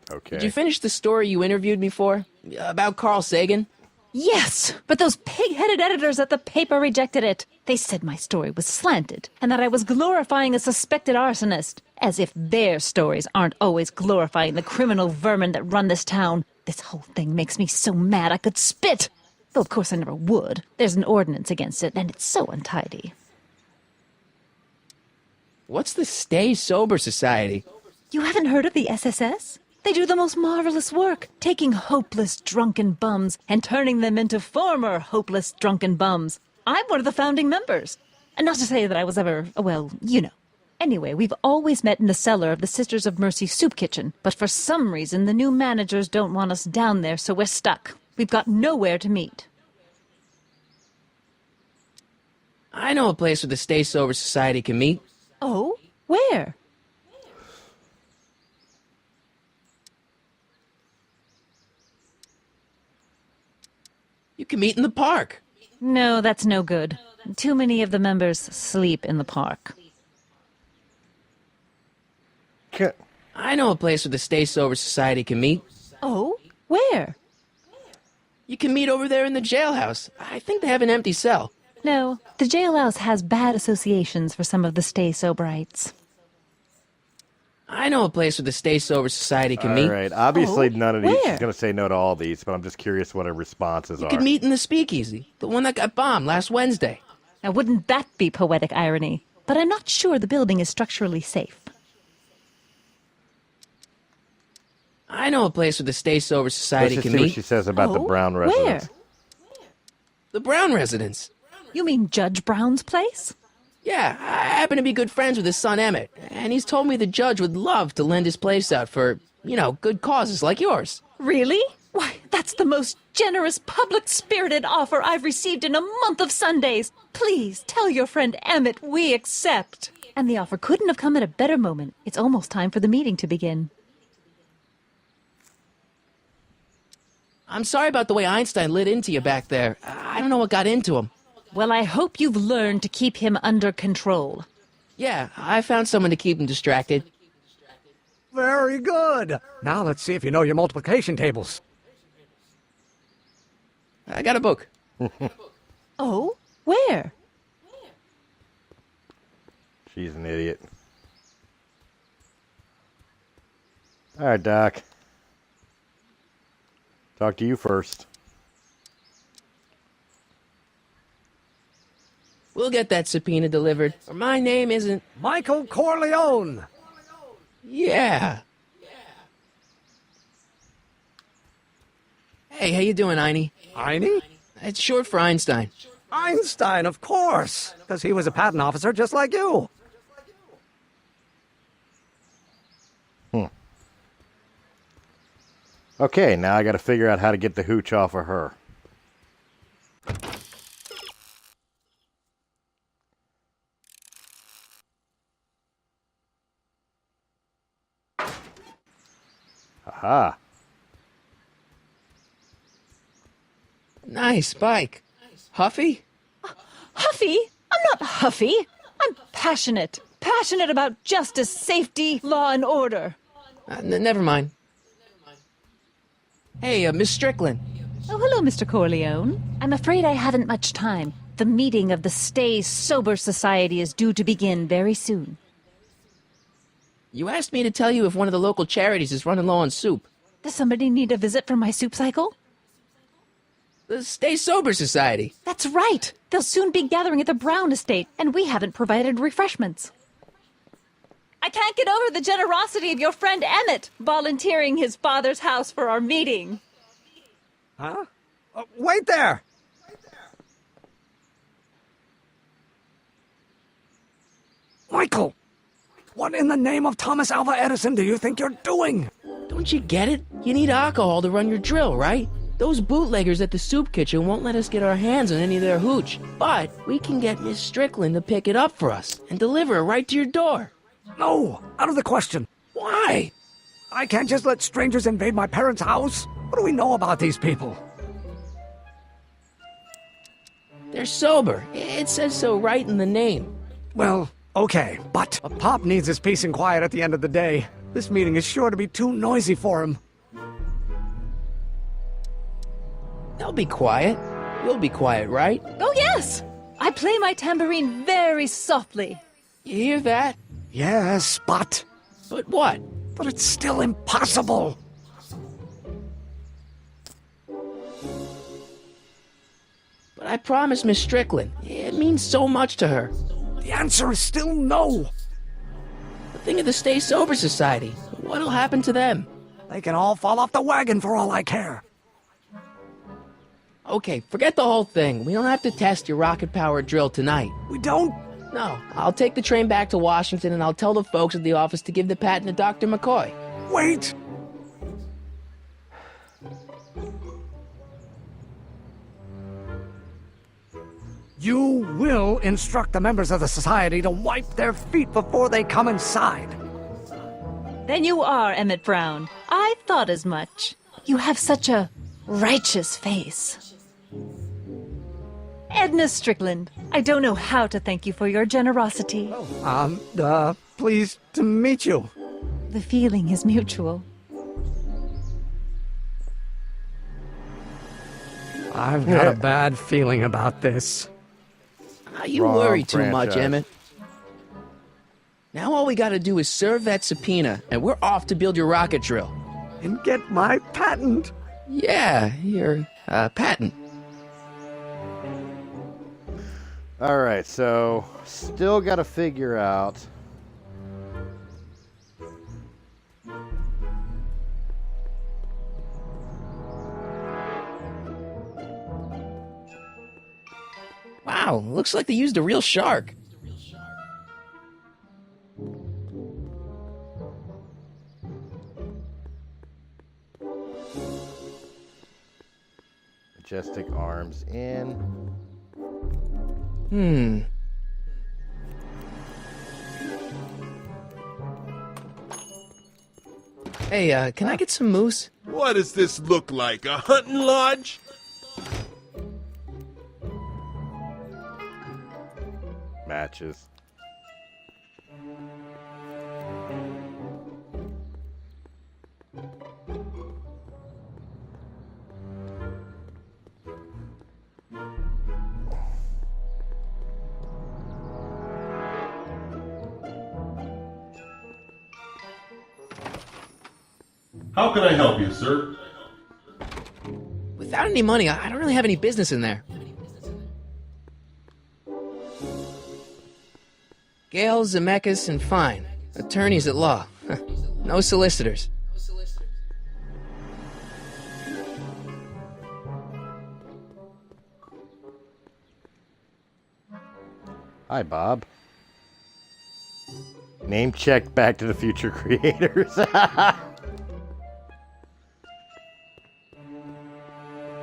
Okay. Did you finish the story you interviewed me for? About Carl Sagan? Yes, but those pig-headed editors at the paper rejected it. They said my story was slanted, and that I was glorifying a suspected arsonist. As if their stories aren't always glorifying the criminal vermin that run this town. This whole thing makes me so mad I could spit. Though of course I never would. There's an ordinance against it, and it's so untidy. What's the Stay Sober Society? You haven't heard of the SSS? They do the most marvelous work, taking hopeless drunken bums and turning them into former hopeless drunken bums. I'm one of the founding members. And not to say that I was ever, well, you know. Anyway, we've always met in the cellar of the Sisters of Mercy soup kitchen, but for some reason the new managers don't want us down there, so we're stuck. We've got nowhere to meet. I know a place where the Stay Sober Society can meet. Oh? Where? You can meet in the park. No, that's no good. Too many of the members sleep in the park. I know a place where the Stay Sober Society can meet. Oh? Where? You can meet over there in the jailhouse. I think they have an empty cell. No, the jailhouse has bad associations for some of the Stay Soberites. I know a place where the Stay Sober Society can meet. All right. Obviously, none of these. where? She's going to say no to all these, but I'm just curious what her responses You are. could meet in the Speakeasy, the one that got bombed last Wednesday. Now, wouldn't that be poetic irony? But I'm not sure the building is structurally safe. I know a place where the Stay Sober Let's Society just can see what meet. she says about the Oh, Brown where? residence. The Brown residence. You mean Judge Brown's place? Yeah, I happen to be good friends with his son Emmett, and he's told me the judge would love to lend his place out for, you know, good causes like yours. Really? Why, that's the most generous, public-spirited offer I've received in a month of Sundays. Please, tell your friend Emmett we accept. And the offer couldn't have come at a better moment. It's almost time for the meeting to begin. I'm sorry about the way Einstein lit into you back there. I don't know what got into him. Well, I hope you've learned to keep him under control. Yeah, I found someone to keep him distracted. Very good. Now let's see if you know your multiplication tables. I got a book. Oh? Where? She's an idiot. All right, Doc. Talk to you first. We'll get that subpoena delivered, or my name isn't... Michael Corleone! Yeah. Hey, how you doing, Einie? Einie? It's short for Einstein. Einstein, of course, because he was a patent officer just like you. Okay, now I got to figure out how to get the hooch off of her. Aha. Nice bike. Huffy? Huffy? I'm not huffy. I'm passionate. Passionate about justice, safety, law, and order. Never mind. Hey, Miss Strickland. Oh, hello, Mr. Corleone. I'm afraid I haven't much time. The meeting of the Stay Sober Society is due to begin very soon. You asked me to tell you if one of the local charities is running low on soup. Does somebody need a visit from my soup cycle? The Stay Sober Society. That's right. They'll soon be gathering at the Brown estate, and we haven't provided refreshments. I can't get over the generosity of your friend Emmett volunteering his father's house for our meeting. Huh? Wait there! Michael! What in the name of Thomas Alva Edison do you think you're doing? Don't you get it? You need alcohol to run your drill, right? Those bootleggers at the soup kitchen won't let us get our hands on any of their hooch. But we can get Miss Strickland to pick it up for us and deliver it right to your door. No, out of the question. Why? I can't just let strangers invade my parents' house. What do we know about these people? They're sober. It says so right in the name. Well, okay, but Pop needs his peace and quiet at the end of the day. This meeting is sure to be too noisy for him. They'll be quiet. You'll be quiet, right? Oh, yes! I play my tambourine very softly. You hear that? Yes, but... But what? But it's still impossible. But I promised Miss Strickland. It means so much to her. The answer is still no. Think of the Stay Sober Society. What'll happen to them? They can all fall off the wagon for all I care. Okay, forget the whole thing. We don't have to test your rocket-powered drill tonight. We don't? No. I'll take the train back to Washington and I'll tell the folks at the office to give the patent to Dr. McCoy. Wait! You will instruct the members of the society to wipe their feet before they come inside. Then you are Emmett Brown. I thought as much. You have such a righteous face. Edna Strickland, I don't know how to thank you for your generosity. Pleased to meet you. The feeling is mutual. I've got a bad feeling about this. You worry too much, Emmett. Now all we gotta do is serve that subpoena, and we're off to build your rocket drill. And get my patent. Yeah, your patent. Alright, so still gotta figure out Wow, looks like they used a real shark. Majestic arms in. Hey, can I get some moose? What does this look like, a hunting lodge? Matches. How can I help you, sir? Without any money, I don't really have any business in there. Gale, Zemeckis, and Fine. Attorneys at law. No solicitors. Hi, Bob. Name check Back to the Future creators.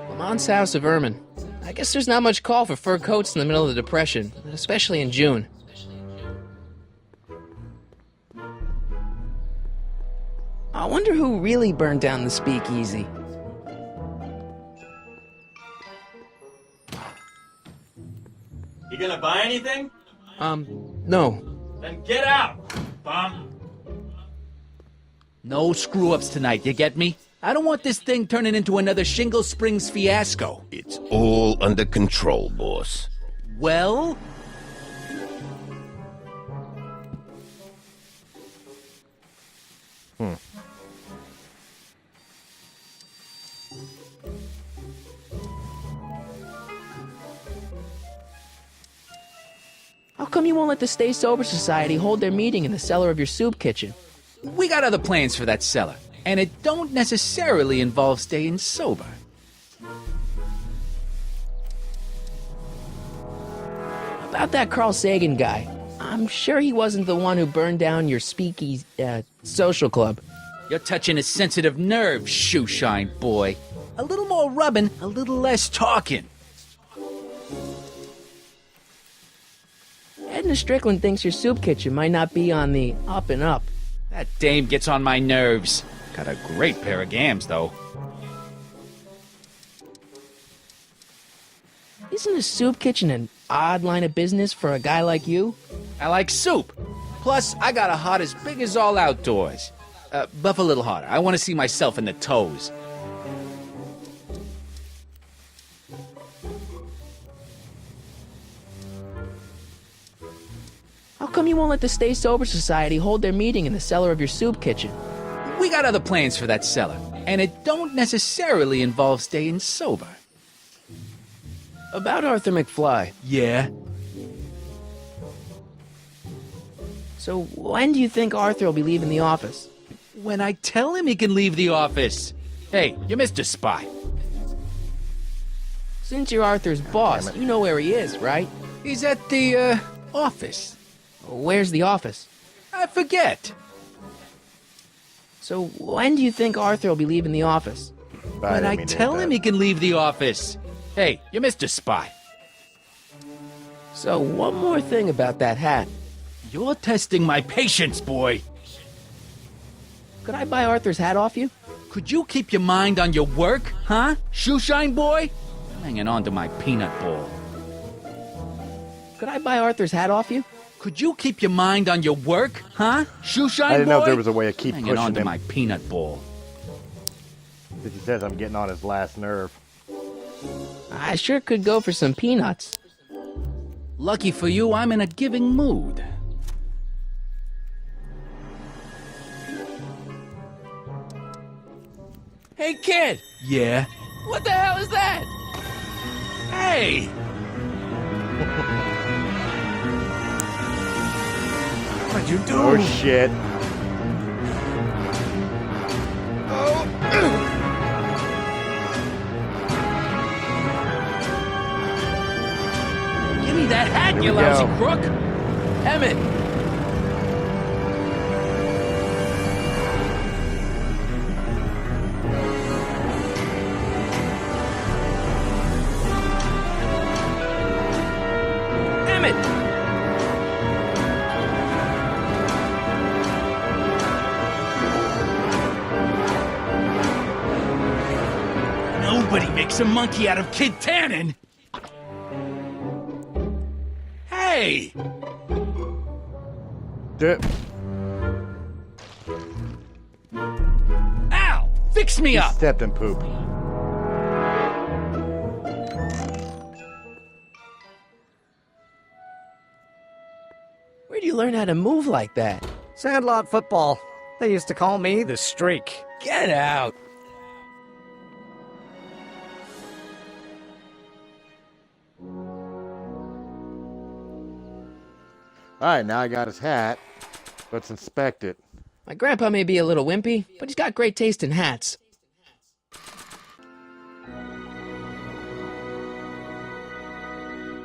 Lamont's House of Ermine. I guess there's not much call for fur coats in the middle of the Depression, especially in June. I wonder who really burned down the speakeasy. You gonna buy anything? No. Then get out, bum. No screw-ups tonight, you get me? I don't want this thing turning into another Shingle Springs fiasco. It's all under control, boss. Well? come you won't let the Stay Sober Society hold their meeting in the cellar of your soup kitchen? We got other plans for that cellar, and it don't necessarily involve staying sober. About that Carl Sagan guy. I'm sure he wasn't the one who burned down your speakeasy, social club. You're touching a sensitive nerve, shoeshine boy. A little more rubbing, a little less talking. Edna Strickland thinks your soup kitchen might not be on the up and up. That dame gets on my nerves. Got a great pair of gams, though. Isn't a soup kitchen an odd line of business for a guy like you? I like soup. Plus, I got a heart as big as all outdoors. Buff a little harder. I want to see myself in the toes. How come you won't let the Stay Sober Society hold their meeting in the cellar of your soup kitchen? We got other plans for that cellar, and it don't necessarily involve staying sober. About Arthur McFly. Yeah? So when do you think Arthur will be leaving the office? When I tell him he can leave the office. Hey, you're Mr. Spy. Since you're Arthur's boss, you know where he is, right? He's at the, office. Where's the office? I forget. So when do you think Arthur will be leaving the office? When I tell him he can leave the office. Hey, you're Mr. Spy. So one more thing about that hat. You're testing my patience, boy. Could I buy Arthur's hat off you? Could you keep your mind on your work, huh? Shoeshine boy? I'm hanging on to my peanut ball. Could I buy Arthur's hat off you? Could you keep your mind on your work, huh? Shoeshine boy? I didn't know if there was a way to keep hanging pushing on to him. my peanut ball. Because he says I'm getting on his last nerve. I sure could go for some peanuts. Lucky for you, I'm in a giving mood. Hey, kid! Yeah? What the hell is that? Hey! What'd you do? Oh, shit. Give me that hat, Here you we lousy go. crook! Emmett! Emmett! Nobody makes a monkey out of Kid Tannen! Hey! Ow! Fix me He up! stepped in poop. Where'd you learn how to move like that? Sandlot football. They used to call me the Streak. Get out! Alright, now I got his hat. Let's inspect it. My grandpa may be a little wimpy, but he's got great taste in hats.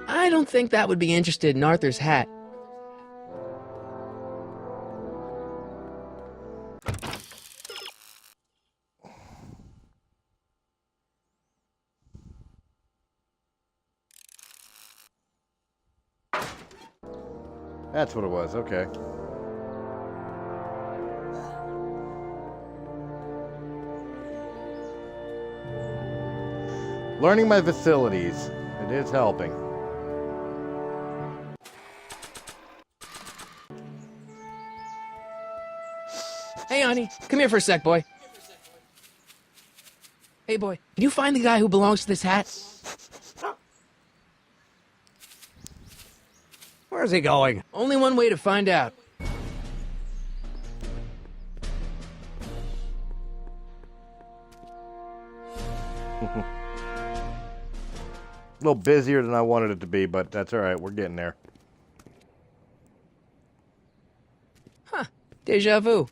I don't think that would be interested in Arthur's hat. That's what it was, okay. Learning my facilities. It is helping. Hey, honey, come here for a sec, boy. Hey, boy, can you find the guy who belongs to this hat? Where's he going? Only one way to find out. A little busier than I wanted it to be, but that's alright, we're getting there. Deja vu.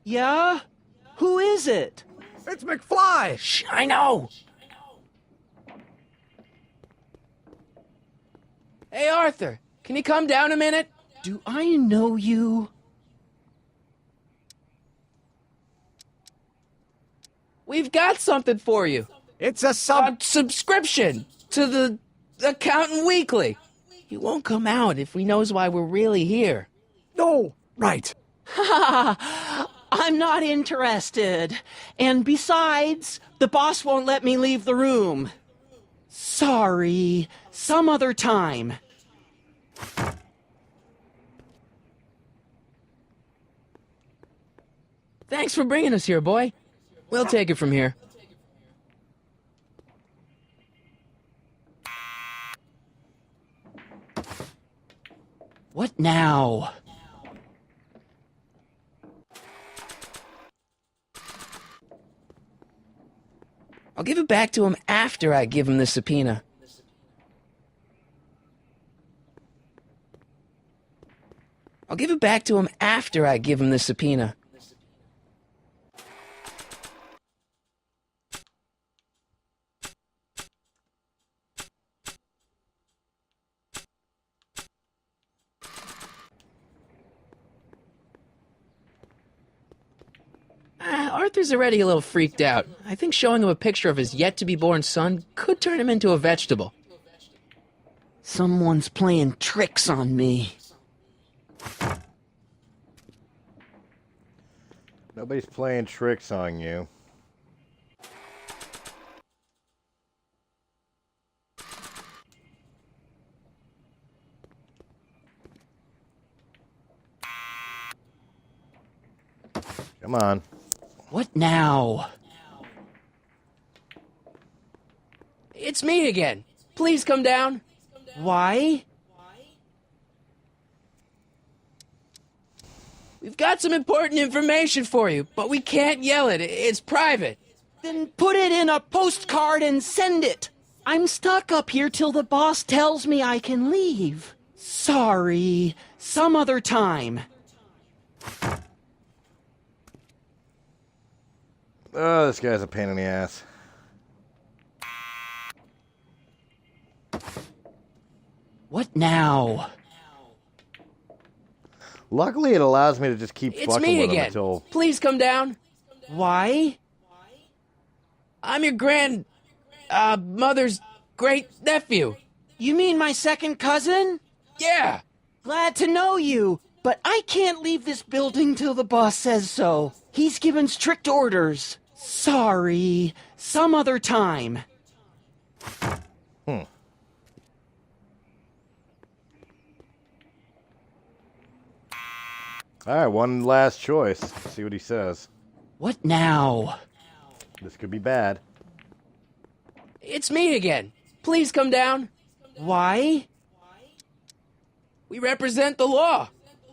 Yeah? Who is it? It's McFly! Shh, I know! Hey, Arthur, can you come down a minute? Do I know you? We've got something for you. It's a subscription to the Accountant Weekly. He won't come out if he knows why we're really here. No, right. I'm not interested. And besides, the boss won't let me leave the room. Sorry, some other time. Thanks for bringing us here, boy. We'll take it from here. What now? I'll give it back to him after I give him the subpoena. I'll give it back to him after I give him the subpoena. Arthur's already a little freaked out. I think showing him a picture of his yet-to-be-born son could turn him into a vegetable. Someone's playing tricks on me. Nobody's playing tricks on you. Come on. What now? It's me again. Please come down. Why? We've got some important information for you, but we can't yell it. It's private. Then put it in a postcard and send it. I'm stuck up here till the boss tells me I can leave. Sorry, some other time. Oh, this guy's a pain in the ass. What now? Luckily, it allows me to just keep It's fucking me with him again. until... Please come down. Why? I'm your mother's great nephew. You mean my second cousin? Yeah. Glad to know you, but I can't leave this building till the boss says so. He's given strict orders. Sorry, some other time. Alright, one last choice. See what he says. What now? This could be bad. It's me again. Please come down. Why? We represent the law.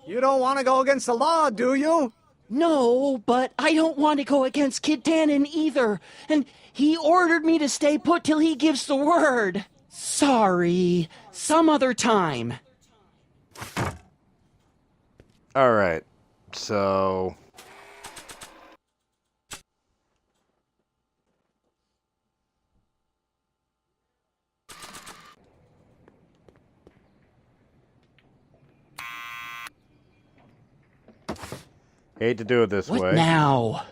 You don't want to go against the law, do you? No, but I don't want to go against Kid Tannen either. And he ordered me to stay put till he gives the word. Sorry, some other time. Alright, so... Hate to do it this way. What now?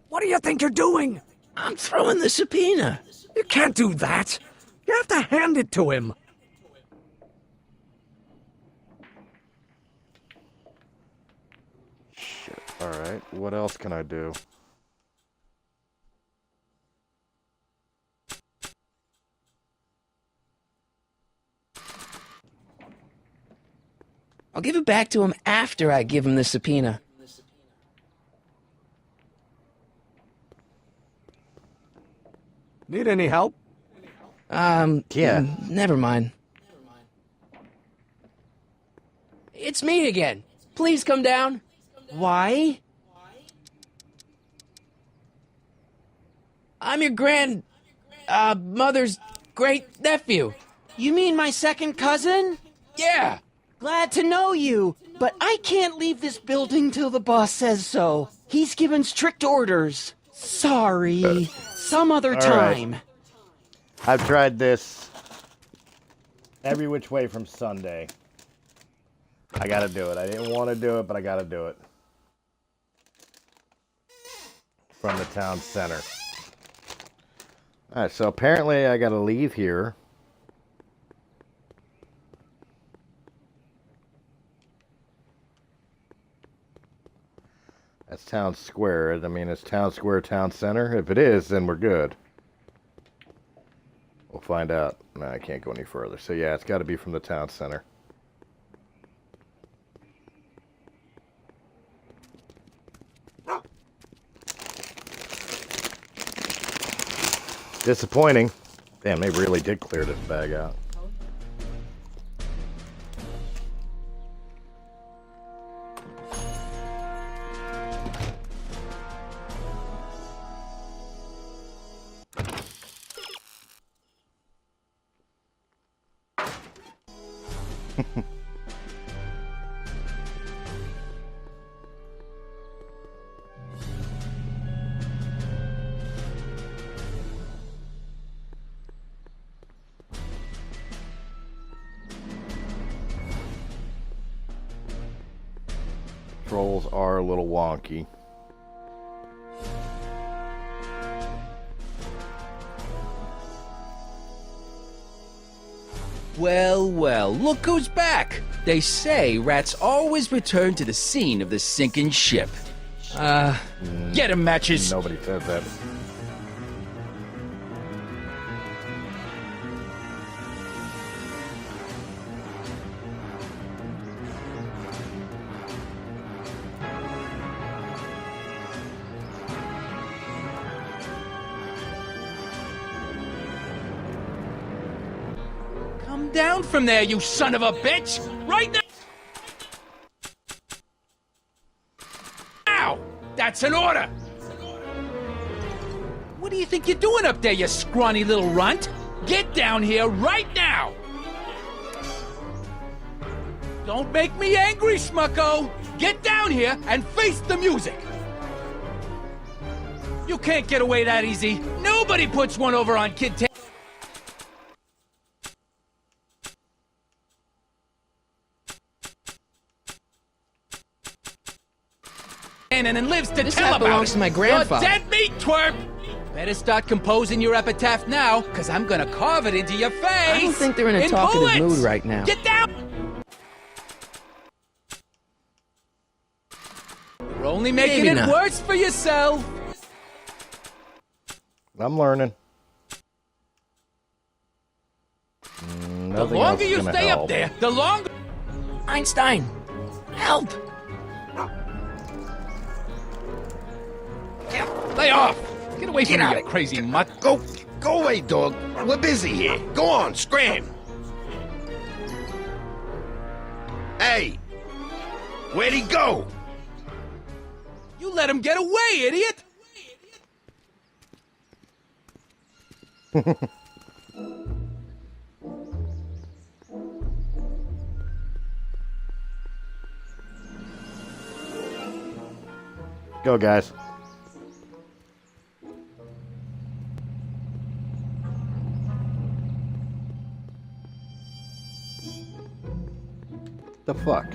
What do you think you're doing? I'm throwing the subpoena. You can't do that. You have to hand it to him. Shit. Alright, what else can I do? I'll give it back to him after I give him the subpoena. Need any help? Yeah. Never mind. It's me again. Please come down. Why? I'm your mother's great nephew. You mean my second cousin? Yeah. Glad to know you, but I can't leave this building till the boss says so. He's given strict orders. Sorry. Some other time. Right. I've tried this every which way from Sunday. I gotta do it. I didn't want to do it, but I gotta do it. From the town center. Alright, so apparently I gotta leave here. That's town square. I mean, is town square town center? If it is, then we're good. We'll find out. No, I can't go any further. So yeah, it's got to be from the town center. Disappointing. Damn, they really did clear this bag out. Controls are a little wonky. Well, well, look who's back! They say rats always return to the scene of the sinking ship. Get 'em, Matches! Nobody says that. Come down from there, you son of a bitch! Right now! Now! That's an order! What do you think you're doing up there, you scrawny little runt? Get down here right now! Don't make me angry, Schmucko! Get down here and face the music! You can't get away that easy. Nobody puts one over on Kid Tan. And lives to This tell hat about belongs it. to my grandfather. You're dead meat, twerp! Better start composing your epitaph now, because I'm gonna carve it into your face! I don't think they're in a talkative bullets. mood right now. Get down! You're only making Maybe it not. worse for yourself! I'm learning. The Nothing longer else is you gonna stay help. up there, the longer... Einstein! Help! Lay off! Get away from me, you crazy mutt! Go away, dog. We're busy here. Go on, scram. Hey, where'd he go? You let him get away, idiot! Go, guys. The fuck?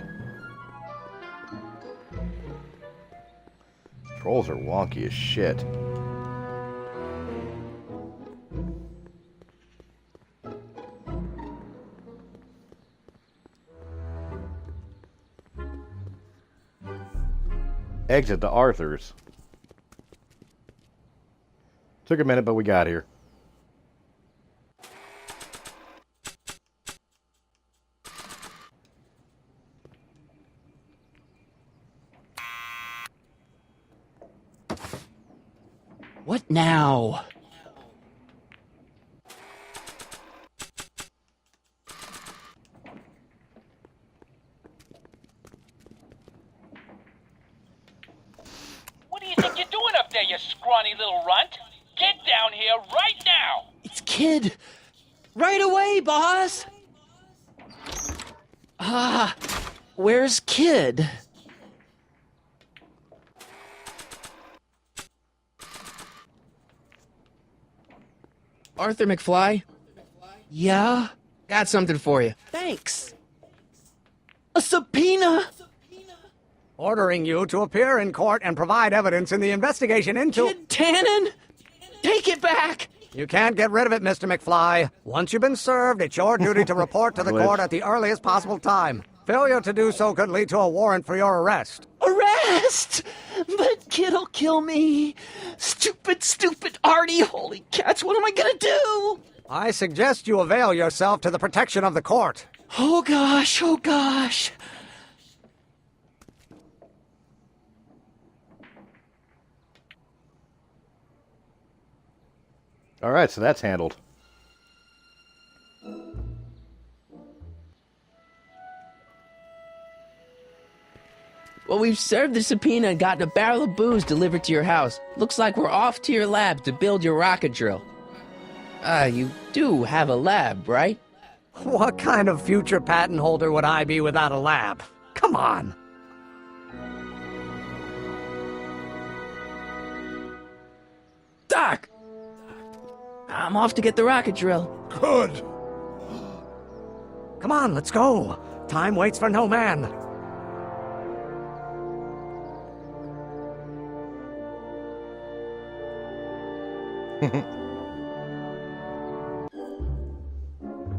Trolls are wonky as shit. Exit to Arthur's. Took a minute, but we got here. What now? scrawny little runt. Get down here right now. It's Kid. Right away, boss. Where's Kid? Arthur McFly? Yeah? Got something for you. Thanks. A subpoena? Ordering you to appear in court and provide evidence in the investigation into... Kid Tannen? Take it back! You can't get rid of it, Mr. McFly. Once you've been served, it's your duty to report to the court at the earliest possible time. Failure to do so could lead to a warrant for your arrest. Arrest! But Kid'll kill me. Stupid Artie. Holy cats, what am I gonna do? I suggest you avail yourself to the protection of the court. Oh gosh. All right, so that's handled. Well, we've served the subpoena and gotten a barrel of booze delivered to your house. Looks like we're off to your lab to build your rocket drill. You do have a lab, right? What kind of future patent holder would I be without a lab? Come on. Doc! I'm off to get the rocket drill. Good. Come on, let's go. Time waits for no man.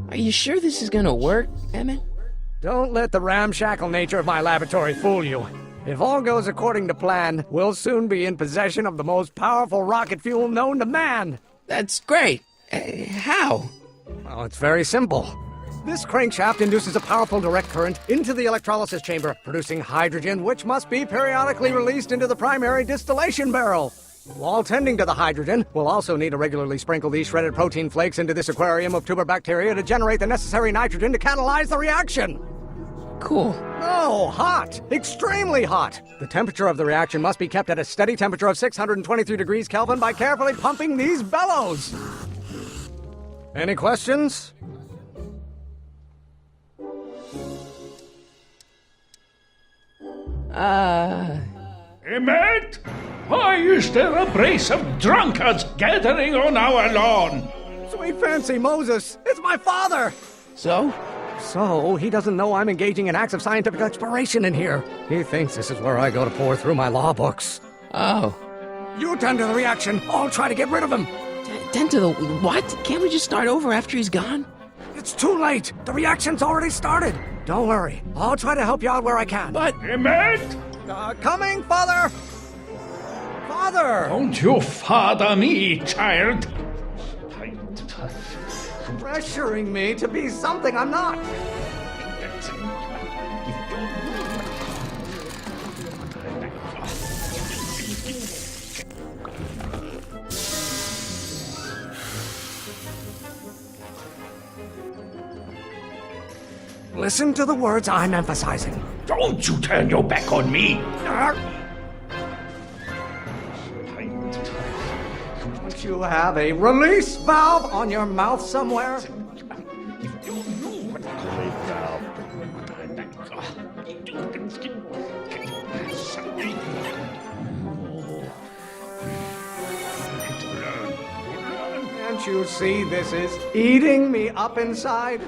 Are you sure this is gonna work, Emmett? Don't let the ramshackle nature of my laboratory fool you. If all goes according to plan, we'll soon be in possession of the most powerful rocket fuel known to man. That's great. How? Well, it's very simple. This crankshaft induces a powerful direct current into the electrolysis chamber, producing hydrogen, which must be periodically released into the primary distillation barrel. While tending to the hydrogen, we'll also need to regularly sprinkle these shredded protein flakes into this aquarium of tuber bacteria to generate the necessary nitrogen to catalyze the reaction. Cool. No, hot. Extremely hot. The temperature of the reaction must be kept at a steady temperature of 623 degrees Kelvin by carefully pumping these bellows. Any questions? Emmett? Why is there a brace of drunkards gathering on our lawn? Sweet fancy Moses, it's my father! So? So, he doesn't know I'm engaging in acts of scientific exploration in here. He thinks this is where I go to pour through my law books. Oh. You tend to the reaction. I'll try to get rid of him. Tend to the what? Can't we just start over after he's gone? It's too late. The reaction's already started. Don't worry. I'll try to help you out where I can. But... Emmett? Coming, Father! Father! Don't you father me, child. Pressuring me to be something I'm not. Listen to the words I'm emphasizing. Don't you turn your back on me. Don't you have a release valve on your mouth somewhere? Release valve. Can't you see this is eating me up inside?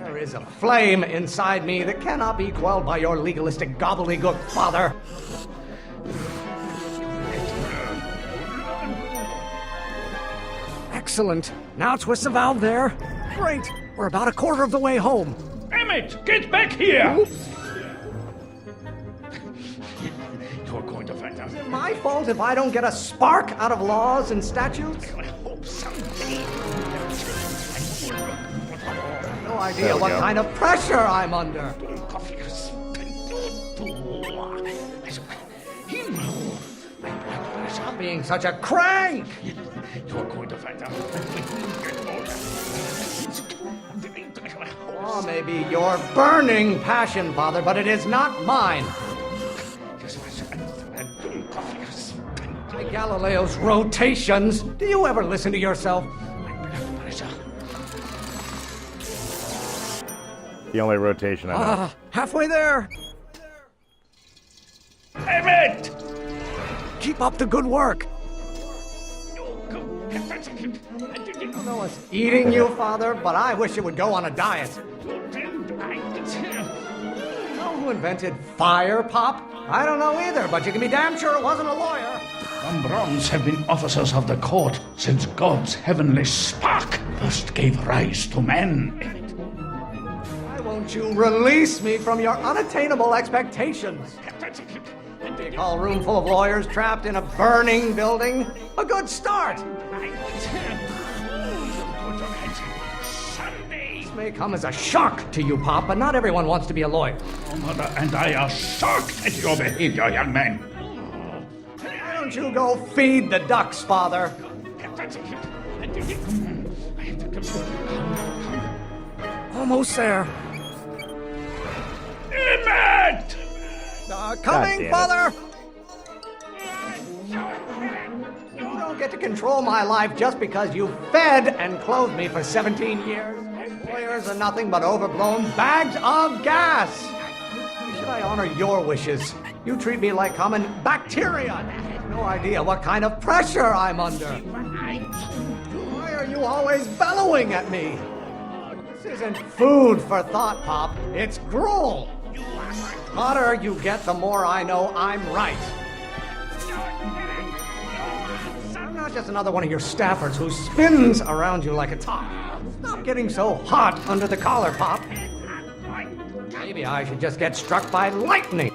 There is a flame inside me that cannot be quelled by your legalistic gobbledygook, Father. Excellent. Now twist the valve there. Great. We're about a quarter of the way home. Emmett, get back here! Oops. You're going to find out. Is it my fault if I don't get a spark out of laws and statutes? I hope someday. No idea what kind of pressure I'm under. Stop being such a crank! You're going to find out. Oh, maybe your burning passion, Father, but it is not mine. Galileo's rotations. Do you ever listen to yourself? The only rotation I know. Halfway there. Emmett! Keep up the good work. I don't know what's eating you, Father, but I wish it would go on a diet. Know who invented fire, Pop? I don't know either, but you can be damn sure it wasn't a lawyer. Von Brauns have been officers of the court since God's heavenly spark first gave rise to man. Why won't you release me from your unattainable expectations? Big hall room full of lawyers trapped in a burning building? A good start! This may come as a shock to you, Pop, but not everyone wants to be a lawyer. Mother and I are shocked at your behavior, young man. Why don't you go feed the ducks, Father? Almost there. Emmett! Coming, Father! You don't get to control my life just because you fed and clothed me for 17 years. Lawyers are nothing but overblown bags of gas. Should I honor your wishes? You treat me like common bacteria. No idea what kind of pressure I'm under. Why are you always bellowing at me? This isn't food for thought, Pop. It's gruel. The hotter you get, the more I know I'm right. I'm not just another one of your staffers who spins around you like a top. Stop getting so hot under the collar, Pop. Maybe I should just get struck by lightning.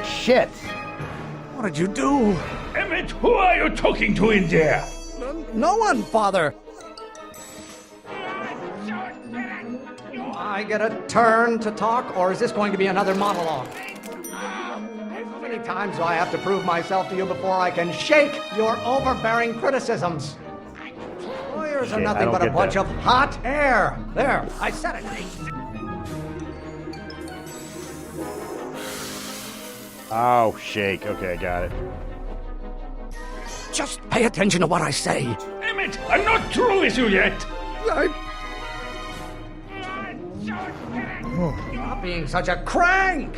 Shit! What did you do? Emmett, who are you talking to in there? No one, Father. I get a turn to talk, or is this going to be another monologue? How many times do I have to prove myself to you before I can shake your overbearing criticisms? Lawyers are nothing but a bunch of hot air. There, I said it. Oh, shake. Okay, got it. Just pay attention to what I say. Emmett, I'm not through with you yet. Stop being such a crank!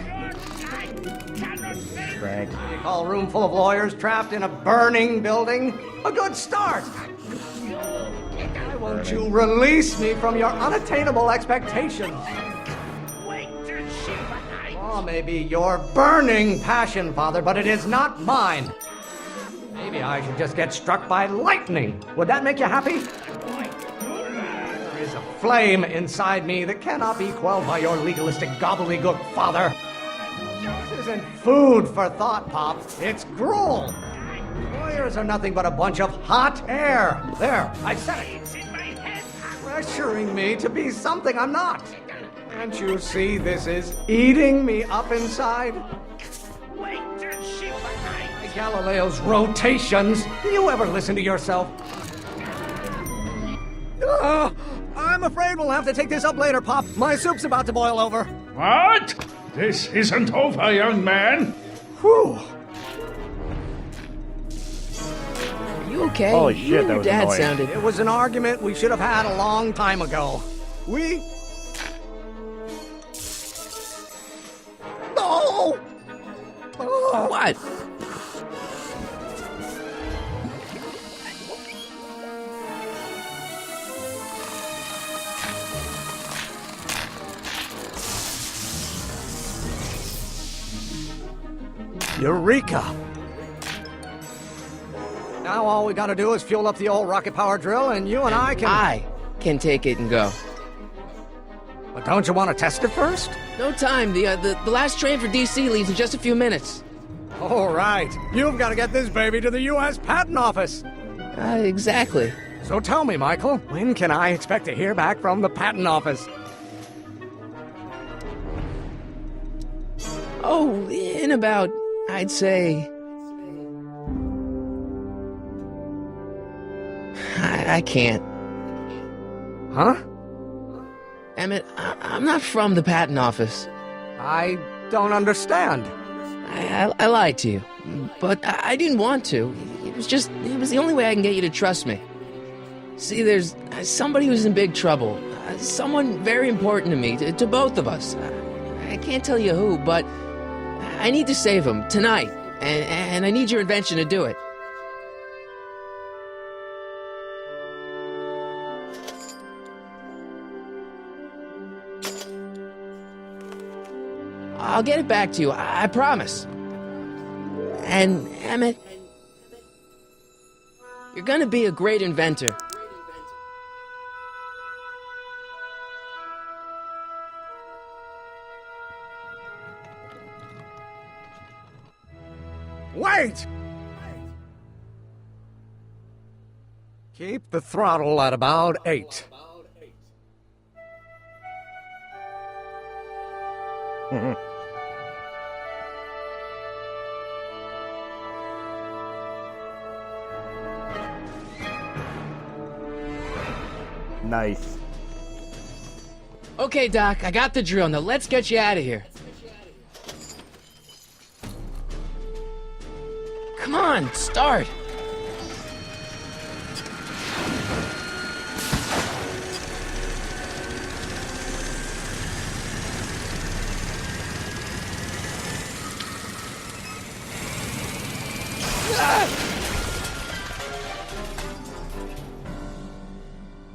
Crank. Big hall room full of lawyers trapped in a burning building? A good start! Why won't you release me from your unattainable expectations? Oh, maybe your burning passion, Father, but it is not mine. Maybe I should just get struck by lightning. Would that make you happy? There is a flame inside me that cannot be quelled by your legalistic gobbledygook, Father. This isn't food for thought, Pop. It's gruel. Lawyers are nothing but a bunch of hot air. There, I said it. Pressuring me to be something I'm not. Can't you see this is eating me up inside? Galileo's rotations. Do you ever listen to yourself? I'm afraid we'll have to take this up later, Pop. My soup's about to boil over. What? This isn't over, young man. Whew. Are you okay? Holy shit, You and that your was dad annoying. sounded. It was an argument we should have had a long time ago. No! Oh. What? Eureka! Now all we gotta do is fuel up the old rocket power drill and you and I can take it and go. But don't you want to test it first? No time. The last train for DC leaves in just a few minutes. All right. You've got to get this baby to the U.S. Patent Office. Exactly. So tell me, Michael, when can I expect to hear back from the Patent Office? Oh, in about, I'd say... I can't. Huh? Emmett, I'm not from the patent office. I don't understand. I lied to you, but I didn't want to. It was the only way I can get you to trust me. See, there's somebody who's in big trouble. Someone very important to me, to both of us. I can't tell you who, but I need to save him tonight, and I need your invention to do it. I'll get it back to you, I promise. And, Emmett, you're gonna be a great inventor. Wait! Keep the throttle at about 8. Nice. Okay, Doc, I got the drill. Now let's get you out of here. Come on, start.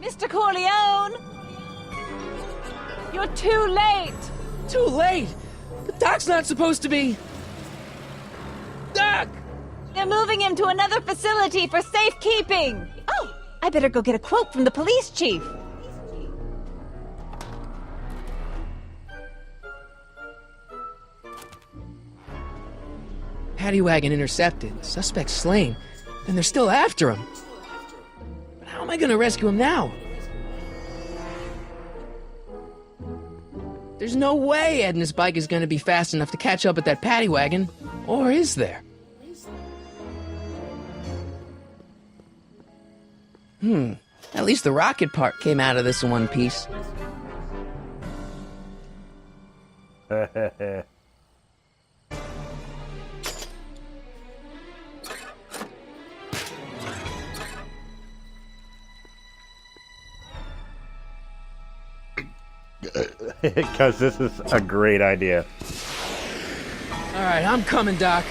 Mr. Corleone! You're too late! Too late? But Doc's not supposed to be... Doc! They're moving him to another facility for safekeeping! Oh, I better go get a quote from the police chief. Paddy wagon intercepted. Suspect slain. And they're still after him. But how am I gonna rescue him now? There's no way Ed and his bike is gonna be fast enough to catch up at that paddy wagon. Or is there? At least the rocket part came out of this in one piece. Because this is a great idea. Alright, I'm coming, Doc.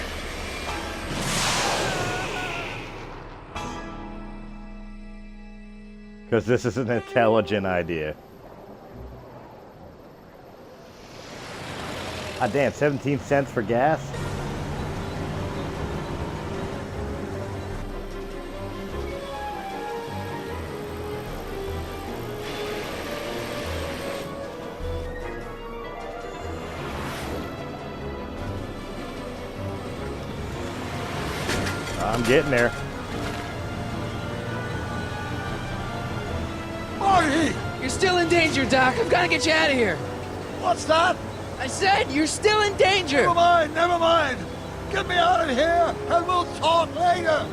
Because this is an intelligent idea. Ah, damn, 17 cents for gas? I'm getting there. Marty! You're still in danger, Doc. I've got to get you out of here. What's that? I said you're still in danger. Never mind, never mind. Get me out of here and we'll talk later.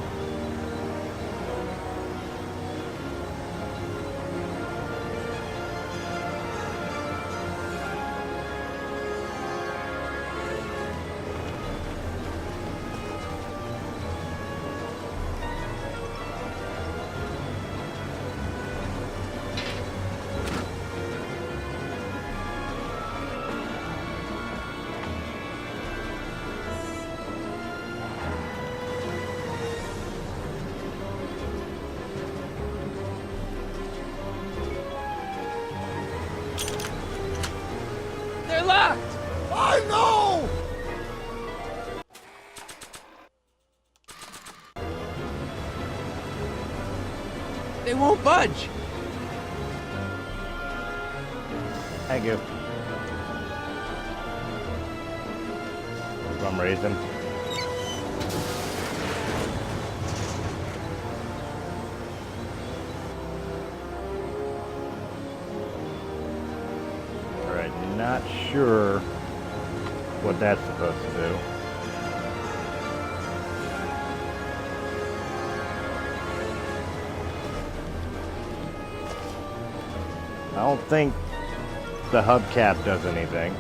They're locked. I know! They won't budge. Thank you. Rum raisin. Alright, not sure what that's supposed to do. I don't think the hubcap does anything.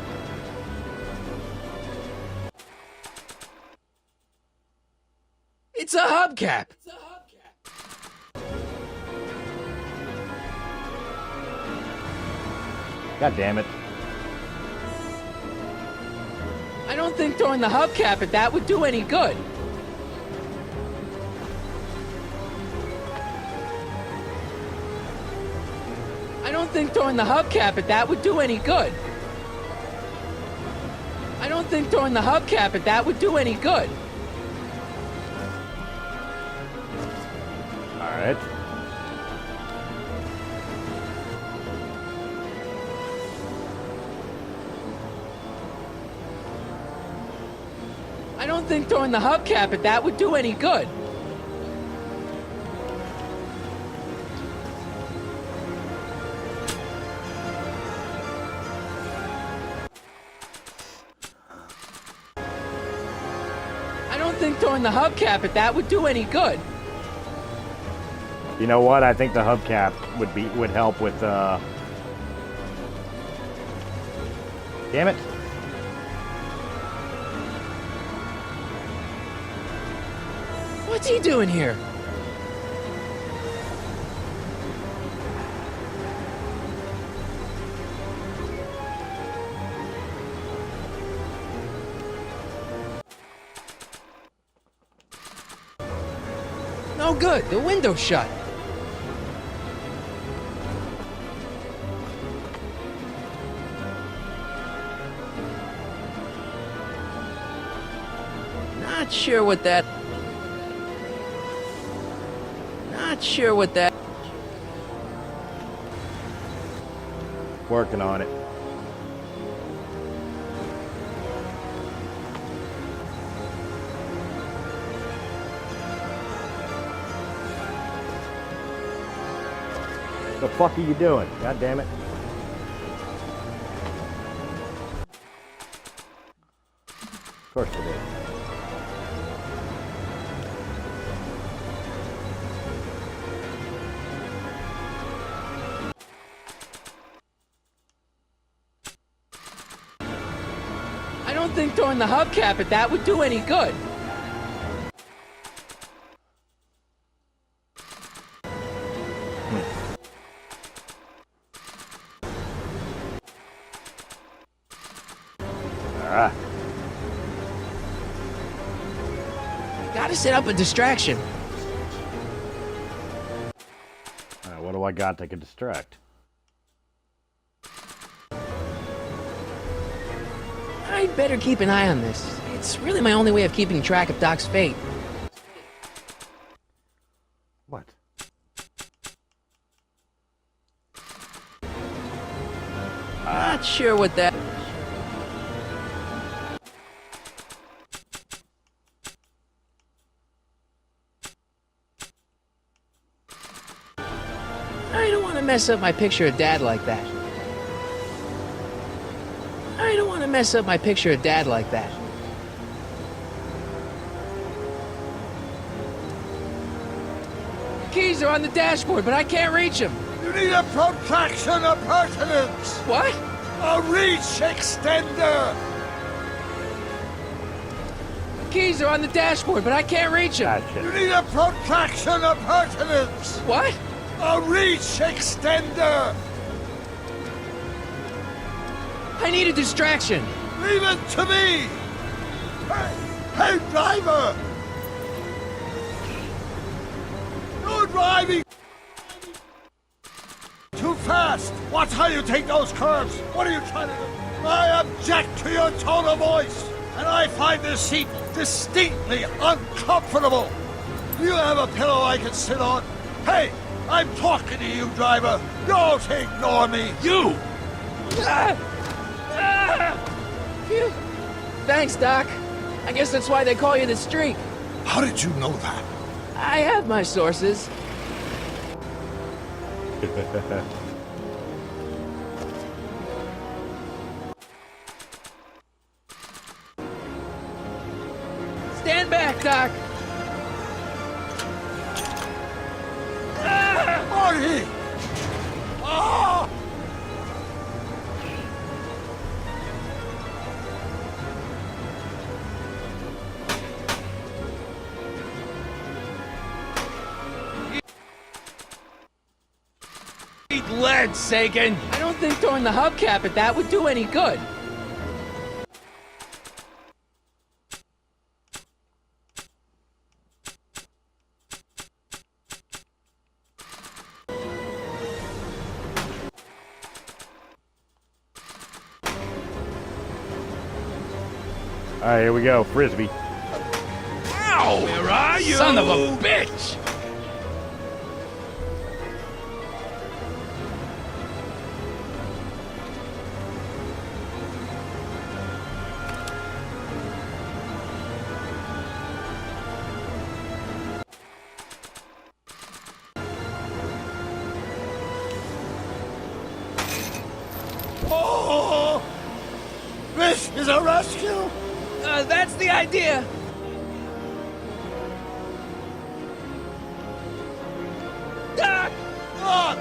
It's a hubcap! God damn it. I don't think throwing the hubcap at that would do any good. I don't think throwing the hubcap at that would do any good. I don't think throwing the hubcap at that would do any good. Alright. I don't think throwing the hubcap at that would do any good. I don't think throwing the hubcap at that would do any good. You know what? I think the hubcap would help with Damn it. What's he doing here? No good. The window's shut. Not sure what that... Not sure what that... Working on it. The fuck are you doing? God damn it. Of course it is. I don't think throwing the hubcap at that would do any good. Gotta set up a distraction. Alright, what do I got that can distract? I'd better keep an eye on this. It's really my only way of keeping track of Doc's fate. What? Not sure what that... I don't want to mess up my picture of Dad like that. I don't want to mess up my picture of Dad like that. Keys are on the dashboard, but I can't reach them. You need a protraction appurtenance. What? A reach extender. Keys are on the dashboard, but I can't reach them. You need a protraction appurtenance. What? A reach extender. I need a distraction. Leave it to me. Hey, driver. You're driving too fast. Watch how you take those curves. What are you trying to do? I object to your tone of voice, and I find this seat distinctly uncomfortable. Do you have a pillow I can sit on? Hey, I'm talking to you, driver. Don't ignore me. You! Phew. Thanks, Doc. I guess that's why they call you the Streak. How did you know that? I have my sources. Stand back, Doc. Marty! Ah! Eat lead, Sagan! I don't think throwing the hubcap at that would do any good. All right, here we go. Frisbee. Ow! Where are you? Son of a bitch! Oh! This is a rescue! That's the idea. Doc! Doc!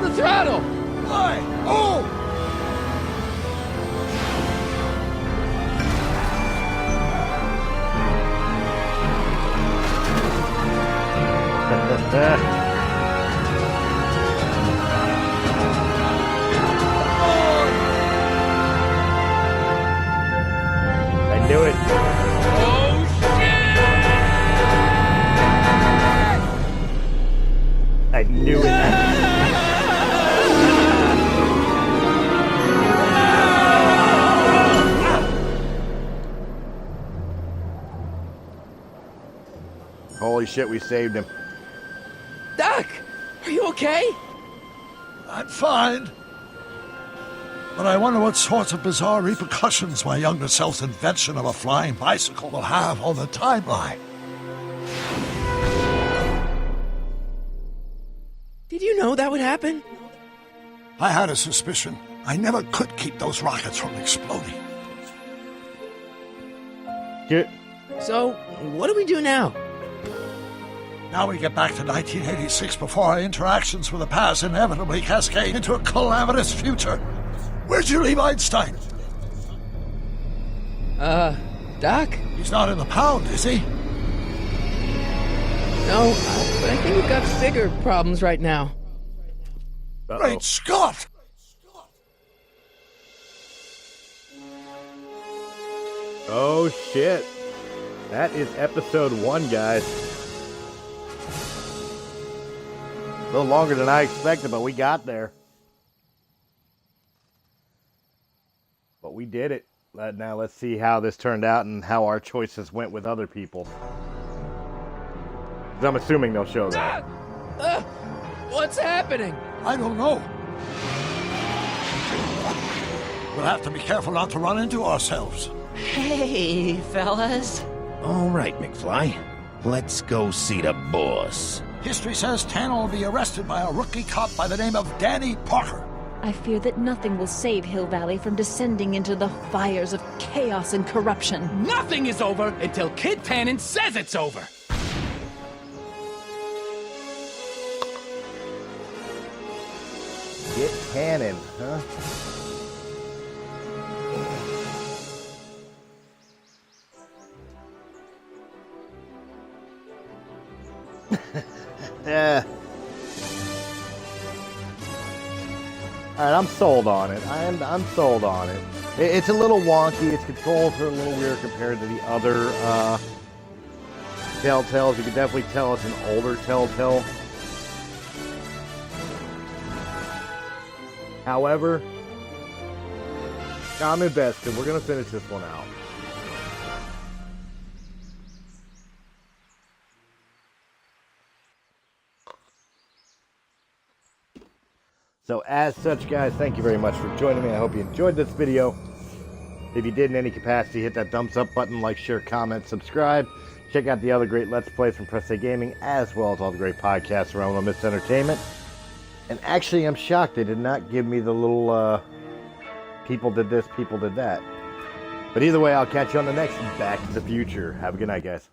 The throttle! Why? Oh! I knew it. Oh, shit! I knew it. Holy shit, we saved him. Doc, are you okay? I'm fine. But I wonder what sorts of bizarre repercussions my younger self's invention of a flying bicycle will have on the timeline. Did you know that would happen? I had a suspicion. I never could keep those rockets from exploding. So, what do we do now? Now we get back to 1986 before our interactions with the past inevitably cascade into a calamitous future. Where'd you leave Einstein? Doc? He's not in the pound, is he? No, but I think we've got bigger problems right now. Great Scott! Oh shit. That is episode 1, guys. A little longer than I expected, but we got there. But we did it. Now let's see how this turned out and how our choices went with other people. 'Cause I'm assuming they'll show that. What's happening? I don't know. We'll have to be careful not to run into ourselves. Hey, fellas. All right, McFly. Let's go see the boss. History says Tanner will be arrested by a rookie cop by the name of Danny Parker. I fear that nothing will save Hill Valley from descending into the fires of chaos and corruption. Nothing is over until Kid Tannen says it's over! Get Tannen, huh? Yeah. Alright, I'm sold on it. I'm sold on it. It's a little wonky. Its controls are a little weird compared to the other Telltales. You can definitely tell it's an older Telltale. However, I'm invested. We're going to finish this one out. So as such, guys, thank you very much for joining me. I hope you enjoyed this video. If you did in any capacity, hit that thumbs up button, like, share, comment, subscribe. Check out the other great Let's Plays from Press A Gaming, as well as all the great podcasts around Ole Miss Entertainment. And actually, I'm shocked they did not give me the little, people did this, people did that. But either way, I'll catch you on the next Back to the Future. Have a good night, guys.